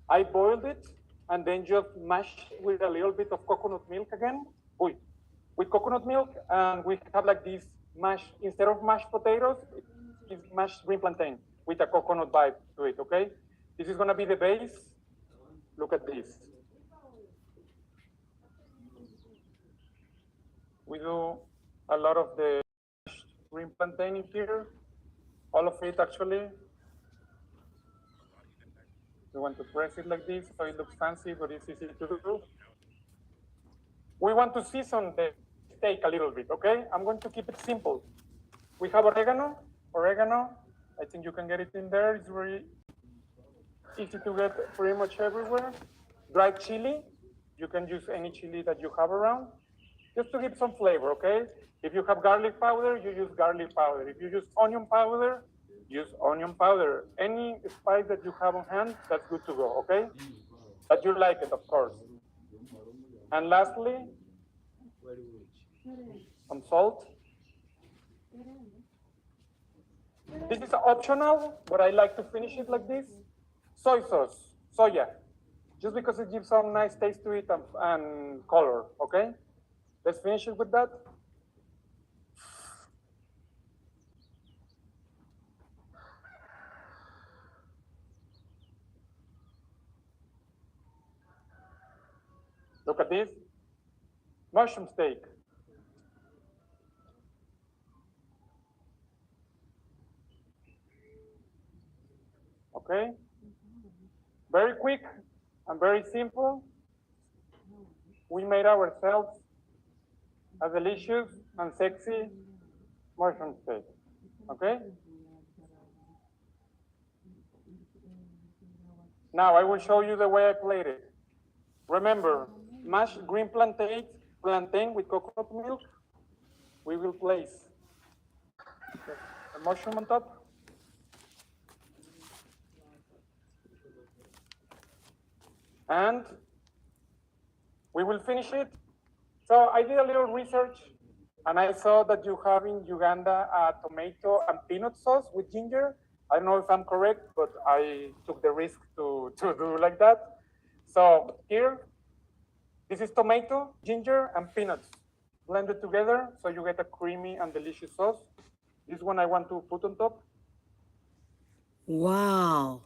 Speaker 1: I boiled it and then just mashed it with a little bit of coconut milk again. With coconut milk, and we have like this mashed, instead of mashed potatoes, it's mashed green plantain with a coconut vibe to it, okay? This is gonna be the base. Look at this. We do a lot of the green plantain in here, all of it actually. We want to press it like this so it looks fancy, but it's easy to do. We want to season the steak a little bit, okay? I'm going to keep it simple. We have oregano. I think you can get it in there. It's very easy to get pretty much everywhere. Dried chili. You can use any chili that you have around, just to give some flavor, okay? If you have garlic powder, you use garlic powder. If you use onion powder, use onion powder. Any spice that you have on hand, that's good to go, okay? But you like it, of course. And lastly, some salt. This is optional, but I like to finish it like this. Soy sauce, soya, just because it gives some nice taste to it and color, okay? Let's finish it with that. Look at this, mushroom steak. Okay, very quick and very simple. We made ourselves a delicious and sexy mushroom steak, okay? Now I will show you the way I played it. Remember, mashed green plantain with coconut milk. We will place the mushroom on top. And we will finish it. So I did a little research and I saw that you have in Uganda a tomato and peanut sauce with ginger. I don't know if I'm correct, but I took the risk to do like that. So here, this is tomato, ginger, and peanuts blended together, so you get a creamy and delicious sauce. This one I want to put on top.
Speaker 3: Wow.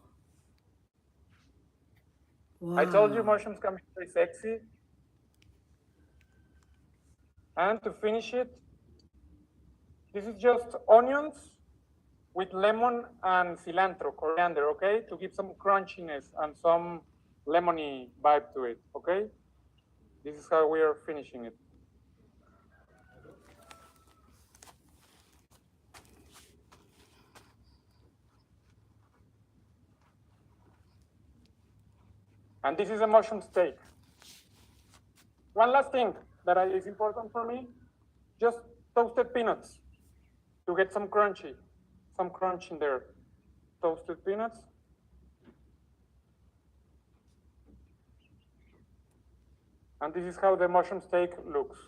Speaker 3: Wow.
Speaker 1: I told you mushrooms can be very sexy. And to finish it, this is just onions with lemon and cilantro, coriander, okay? To give some crunchiness and some lemony vibe to it, okay? This is how we are finishing it. And this is a mushroom steak. One last thing that is important for me, just toasted peanuts to get some crunch in there. Toasted peanuts. And this is how the mushroom steak looks.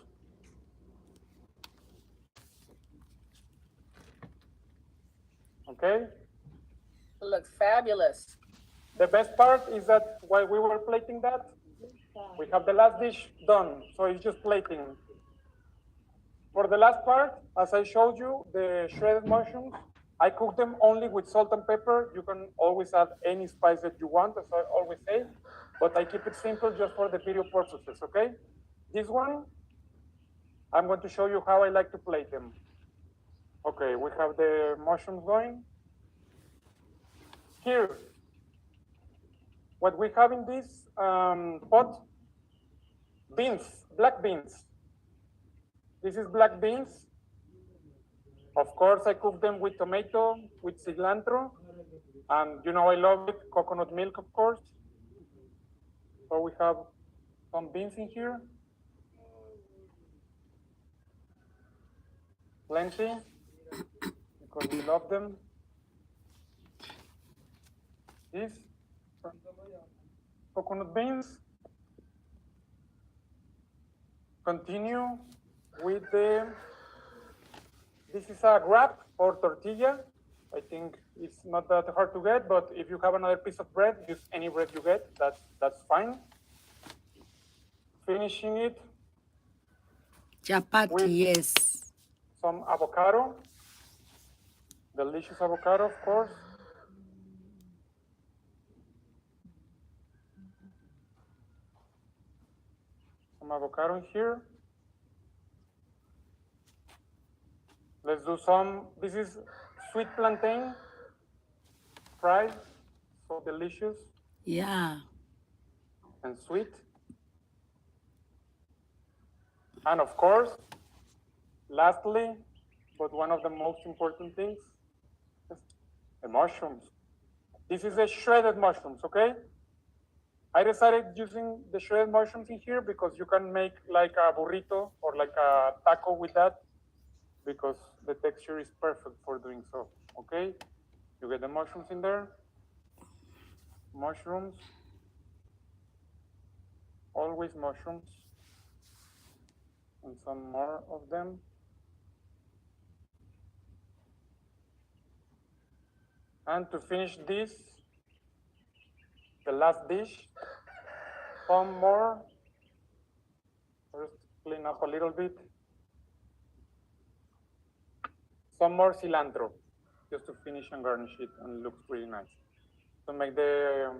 Speaker 1: Okay?
Speaker 2: It looks fabulous.
Speaker 1: The best part is that while we were plating that, we have the last dish done, so it's just plating. For the last part, as I showed you, the shredded mushrooms, I cook them only with salt and pepper. You can always add any spice that you want, as I always say, but I keep it simple just for the video purposes, okay? This one, I'm going to show you how I like to plate them. Okay, we have the mushrooms going. Here, what we have in this pot, beans, black beans. This is black beans. Of course, I cook them with tomato, with cilantro, and you know I love it, coconut milk, of course. So we have some beans in here. Plenty, because we love them. This, coconut beans. Continue with the, this is a wrap or tortilla. I think it's not that hard to get, but if you have another piece of bread, use any bread you get, that's fine. Finishing it
Speaker 3: Chapati,
Speaker 1: with
Speaker 3: yes.
Speaker 1: some avocado, delicious avocado, of course. Some avocado in here. Let's do some, this is sweet plantain, fried, so delicious
Speaker 3: Yeah.
Speaker 1: and sweet. And of course, lastly, but one of the most important things, the mushrooms. This is the shredded mushrooms, okay? I decided using the shredded mushrooms in here because you can make like a burrito or like a taco with that because the texture is perfect for doing so, okay? You get the mushrooms in there, mushrooms, always mushrooms, and some more of them. And to finish this, the last dish, some more. First, clean up a little bit. Some more cilantro, just to finish and garnish it, and it looks pretty nice. To make the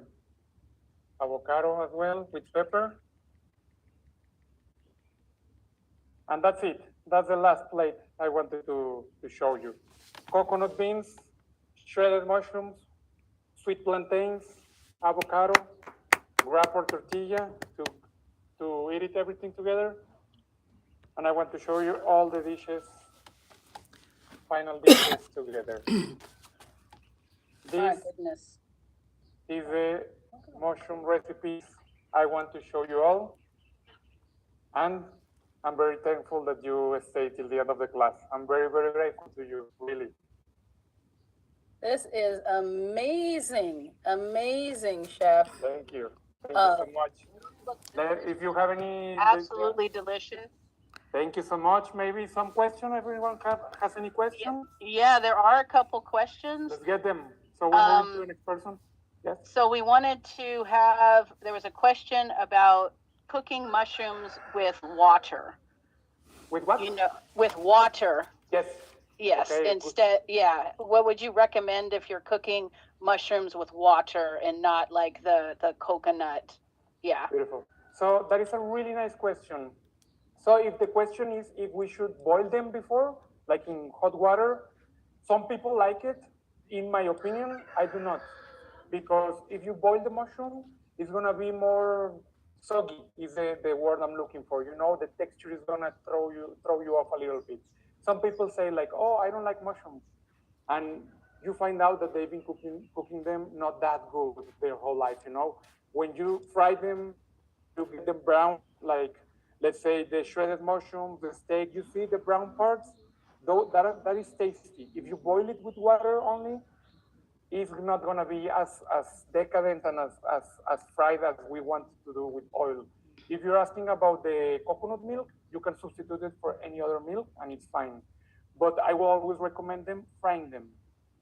Speaker 1: avocado as well with pepper. And that's it. That's the last plate I wanted to show you. Coconut beans, shredded mushrooms, sweet plantains, avocado, wrap or tortilla to eat it everything together. And I want to show you all the dishes, final dishes together.
Speaker 2: My
Speaker 1: This
Speaker 2: goodness.
Speaker 1: is the mushroom recipes I want to show you all. And I'm very thankful that you stayed till the end of the class. I'm very, very grateful to you, really.
Speaker 2: This is amazing, amazing, chef.
Speaker 1: Thank you. Thank you so much. If you have any...
Speaker 5: Absolutely delicious.
Speaker 1: Thank you so much. Maybe some question, everyone has any question?
Speaker 5: Yeah, there are a couple questions.
Speaker 1: Let's get them. So we're moving to the next person. Yes.
Speaker 5: So we wanted to have, there was a question about cooking mushrooms with water.
Speaker 1: With what?
Speaker 5: You know, with water.
Speaker 1: Yes.
Speaker 5: Yes,
Speaker 1: Okay.
Speaker 5: instead, yeah. What would you recommend if you're cooking mushrooms with water and not like the coconut? Yeah.
Speaker 1: Beautiful. So that is a really nice question. So if the question is if we should boil them before, like in hot water, some people like it. In my opinion, I do not. Because if you boil the mushroom, it's gonna be more soggy, is the word I'm looking for. You know, the texture is gonna throw you off a little bit. Some people say like, oh, I don't like mushrooms. And you find out that they've been cooking them not that good their whole life, you know. When you fry them, you get them brown, like let's say the shredded mushrooms, the steak, you see the brown parts, though that is tasty. If you boil it with water only, it's not gonna be as decadent and as fried as we want to do with oil. If you're asking about the coconut milk, you can substitute it for any other milk and it's fine. But I will always recommend them frying them.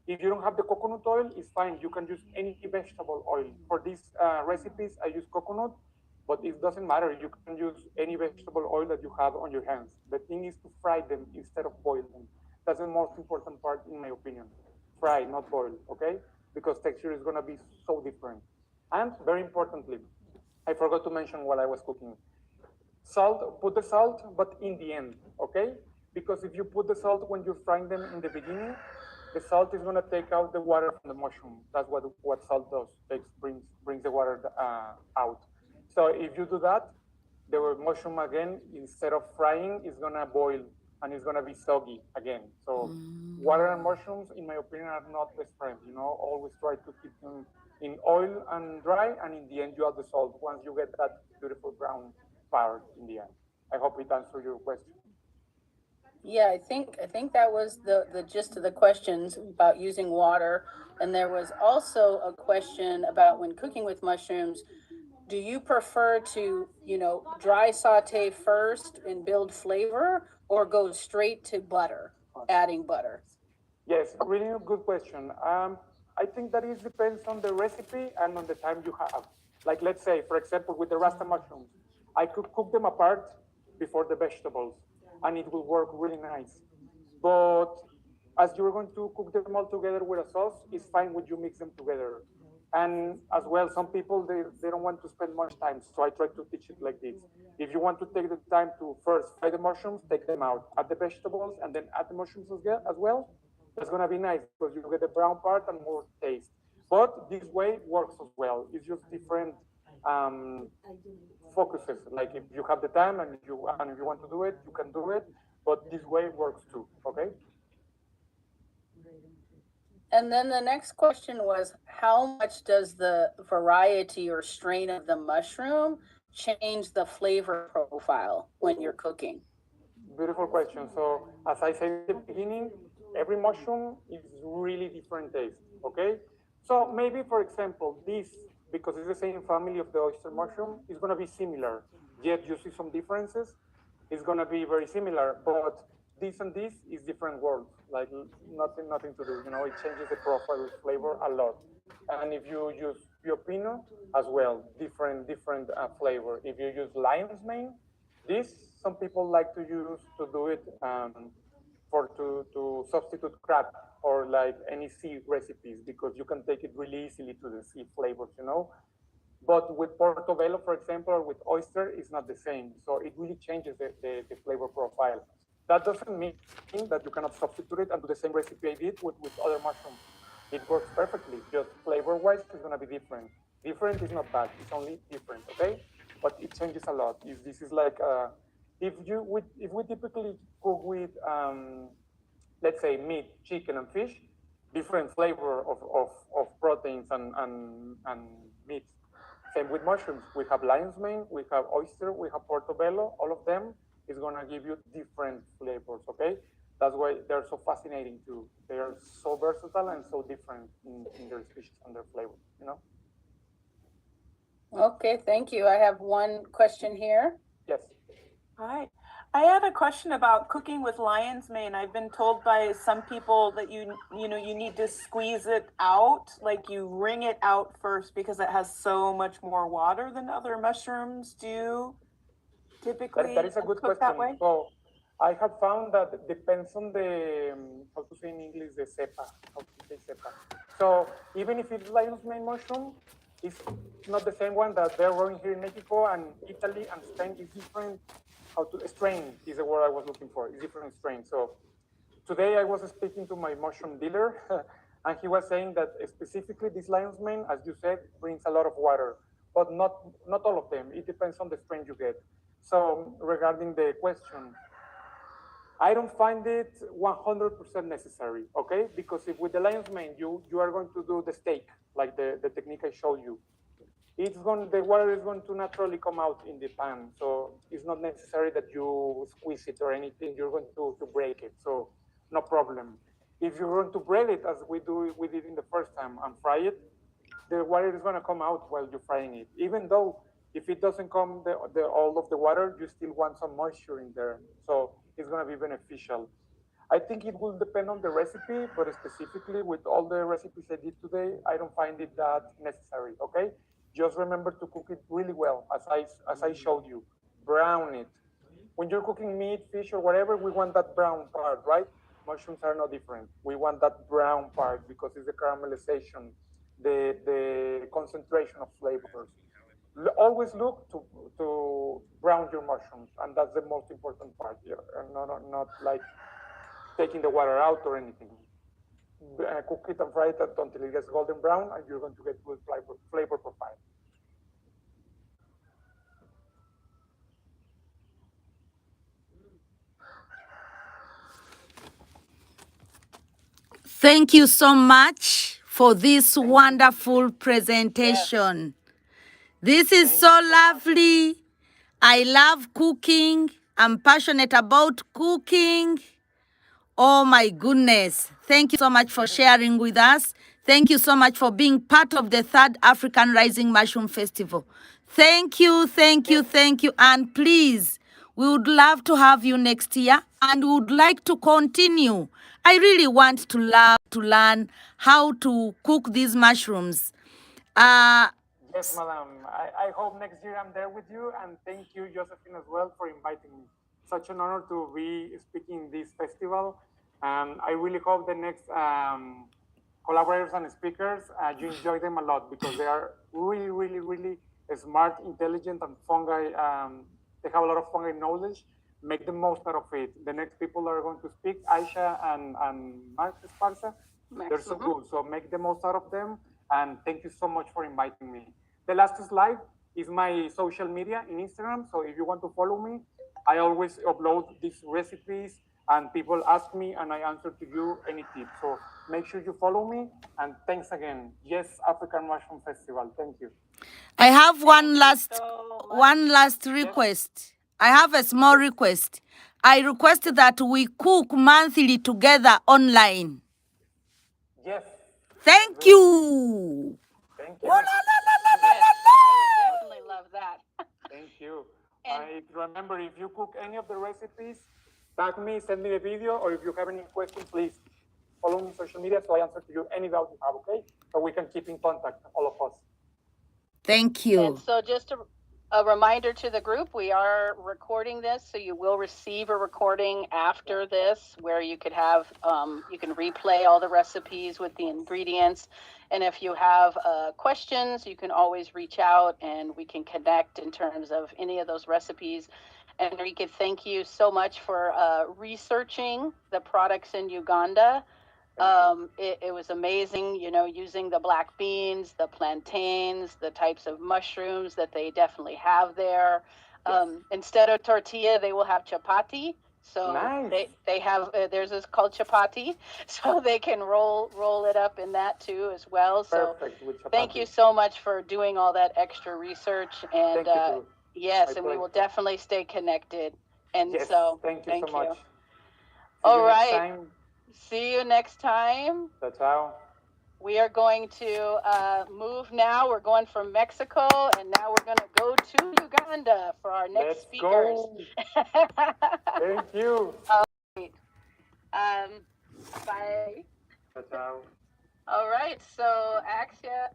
Speaker 1: If you don't have the coconut oil, it's fine. You can use any vegetable oil. For these recipes, I use coconut, but it doesn't matter. You can use any vegetable oil that you have on your hands. The thing is to fry them instead of boil them. That's the most important part, in my opinion. Fry, not boil, okay? Because texture is gonna be so different. And very importantly, I forgot to mention while I was cooking. Salt, put the salt, but in the end, okay? Because if you put the salt when you're frying them in the beginning, the salt is gonna take out the water from the mushroom. That's what salt does, brings the water out. So if you do that, the mushroom again, instead of frying, is gonna boil and it's gonna be soggy again. So water and mushrooms, in my opinion, are not best friends. You know, always try to keep them in oil and dry, and in the end you add the salt once you get that beautiful brown part in the end. I hope it answered your question.
Speaker 2: Yeah, I think that was the gist of the questions about using water. And there was also a question about when cooking with mushrooms, do you prefer to, dry saute first and build flavor, or go straight to butter, adding butter?
Speaker 1: Yes, really good question. I think that it depends on the recipe and on the time you have. Like, let's say, for example, with the Rasta mushrooms, I could cook them apart before the vegetables, and it will work really nice. But as you're going to cook them all together with a sauce, it's fine when you mix them together. And as well, some people, they don't want to spend much time, so I try to teach it like this. If you want to take the time to first fry the mushrooms, take them out, add the vegetables, and then add the mushrooms as well. That's gonna be nice because you get the brown part and more taste. But this way works as well. It's just different focuses. Like if you have the time and if you want to do it, you can do it. But this way works too. Okay.
Speaker 2: And then the next question was, how much does the variety or strain of the mushroom change the flavor profile when you're cooking?
Speaker 1: Beautiful question. So as I said at the beginning, every mushroom is really different taste. Okay. So maybe, for example, this, because it's the same family of the oyster mushroom, is going to be similar. Yet you see some differences. It's going to be very similar, but this and this is different worlds. Like nothing to do. You know, it changes the profile flavor a lot. And if you use pino as well, different flavor. If you use lion's mane, this some people like to use to do it to substitute crab or like any sea recipes because you can take it really easily to the sea flavors, you know. But with portobello, for example, or with oyster, it's not the same. So it really changes the flavor profile. That doesn't mean that you cannot substitute it and do the same recipe I did with other mushrooms. It works perfectly. Just flavor-wise, it's gonna be different. Different is not bad. It's only different, okay? But it changes a lot. If this is like if we typically cook with let's say meat, chicken, and fish, different flavor of proteins and meat. Same with mushrooms. We have lion's mane, we have oyster, we have portobello. All of them is gonna give you different flavors. Okay, that's why they're so fascinating too. They are so versatile and so different in their species and their flavor. You know.
Speaker 2: Okay, thank you. I have one question here.
Speaker 1: Yes.
Speaker 6: Hi. I had a question about cooking with lion's mane. I've been told by some people that you need to squeeze it out, like you wring it out first because it has so much more water than other mushrooms do. Typically,
Speaker 1: that is a good
Speaker 6: cook
Speaker 1: question.
Speaker 6: that way.
Speaker 1: So I have found that it depends on the how to say in English the cepa. How to say cepa. So even if it's lion's mane mushroom, it's not the same one that they're growing here in Mexico and Italy and Spain. Is different. Strain is the word I was looking for. It's different strain. So today I was speaking to my mushroom dealer, and he was saying that specifically this lion's mane, as you said, brings a lot of water, but not all of them. It depends on the strain you get. So regarding the question, I don't find it 100% necessary, okay? Because if with the lion's mane you are going to do the steak, like the technique I showed you, the water is going to naturally come out in the pan. So it's not necessary that you squeeze it or anything. You're going to break it. So no problem. If you're going to bread it, as we did in the first time, and fry it, the water is going to come out while you're frying it. Even though if it doesn't come all of the water, you still want some moisture in there. So it's going to be beneficial. I think it will depend on the recipe, but specifically with all the recipes I did today, I don't find it that necessary, okay? Just remember to cook it really well, as I showed you. Brown it. When you're cooking meat, fish, or whatever, we want that brown part, right? Mushrooms are no different. We want that brown part because it's the caramelization, the concentration of flavors. Always look to brown your mushrooms, and that's the most important part here, and not like taking the water out or anything. Cook it and fry it until it gets golden brown, and you're going to get good flavor profile.
Speaker 3: Thank you so much for this wonderful presentation. This is so lovely. I love cooking. I'm passionate about cooking. Oh my goodness. Thank you so much for sharing with us. Thank you so much for being part of the 3rd African Rising Mushroom Festival. Thank you, thank you, thank you. And please, we would love to have you next year, and we would like to continue I really want to learn how to cook these mushrooms.
Speaker 1: Yes, madam. I hope next year I'm there with you, and thank you, Josephine, as well, for inviting me. Such an honor to be speaking this festival, and I really hope the next collaborators and speakers, you enjoy them a lot because they are really, really, really smart, intelligent, and fungi. They have a lot of fungi knowledge. Make the most out of it. The next people are going to speak, Aisha and Max Esparza. They're so good. So make the most out of them. And thank you so much for inviting me. The last slide is my social media in Instagram. So if you want to follow me, I always upload these recipes and people ask me and I answer to you any tip. So make sure you follow me and thanks again. Yes, African Mushroom Festival. Thank you.
Speaker 3: I have one last
Speaker 6: so
Speaker 3: request. I have a small request. I request that we cook monthly together online.
Speaker 1: Yes.
Speaker 3: Thank you.
Speaker 1: Thank you.
Speaker 3: Oh, la, la, la, la, la,
Speaker 5: Yes,
Speaker 3: la,
Speaker 5: I would
Speaker 3: la.
Speaker 5: definitely love that.
Speaker 1: Thank you.
Speaker 5: And-
Speaker 1: I remember if you cook any of the recipes, tag me, send me the video, or if you have any questions, please follow me on social media so I answer to you any doubt you have, okay? So we can keep in contact, all of us.
Speaker 3: Thank
Speaker 5: And
Speaker 3: you.
Speaker 5: so just a reminder to the group, we are recording this, so you will receive a recording after this where you could have, you can replay all the recipes with the ingredients. And if you have questions, you can always reach out and we can connect in terms of any of those recipes. And Enrique, thank you so much for researching the products in Uganda. It was amazing, you know, using the black beans, the plantains, the types of mushrooms that they definitely have there. Instead of tortilla, they will have chapati. So
Speaker 1: Nice.
Speaker 5: they have theirs is called chapati, so they can roll it up in that too as well. So
Speaker 1: Perfect with chapati.
Speaker 5: thank you so much for doing all that extra research, and
Speaker 1: Thank you too.
Speaker 5: yes,
Speaker 1: My
Speaker 5: and we will
Speaker 1: pleasure.
Speaker 5: definitely stay connected. And
Speaker 1: Yes,
Speaker 5: so
Speaker 1: thank you so much. See
Speaker 5: All
Speaker 1: you next
Speaker 5: right.
Speaker 1: time.
Speaker 5: See you next time.
Speaker 1: Ciao, ciao.
Speaker 5: We are going to move now. We're going from Mexico, and now we're going to go to Uganda for our next
Speaker 1: Let's
Speaker 5: speakers.
Speaker 1: go. Thank you.
Speaker 5: Bye.
Speaker 1: Ciao, ciao.
Speaker 5: All right. So, Axia,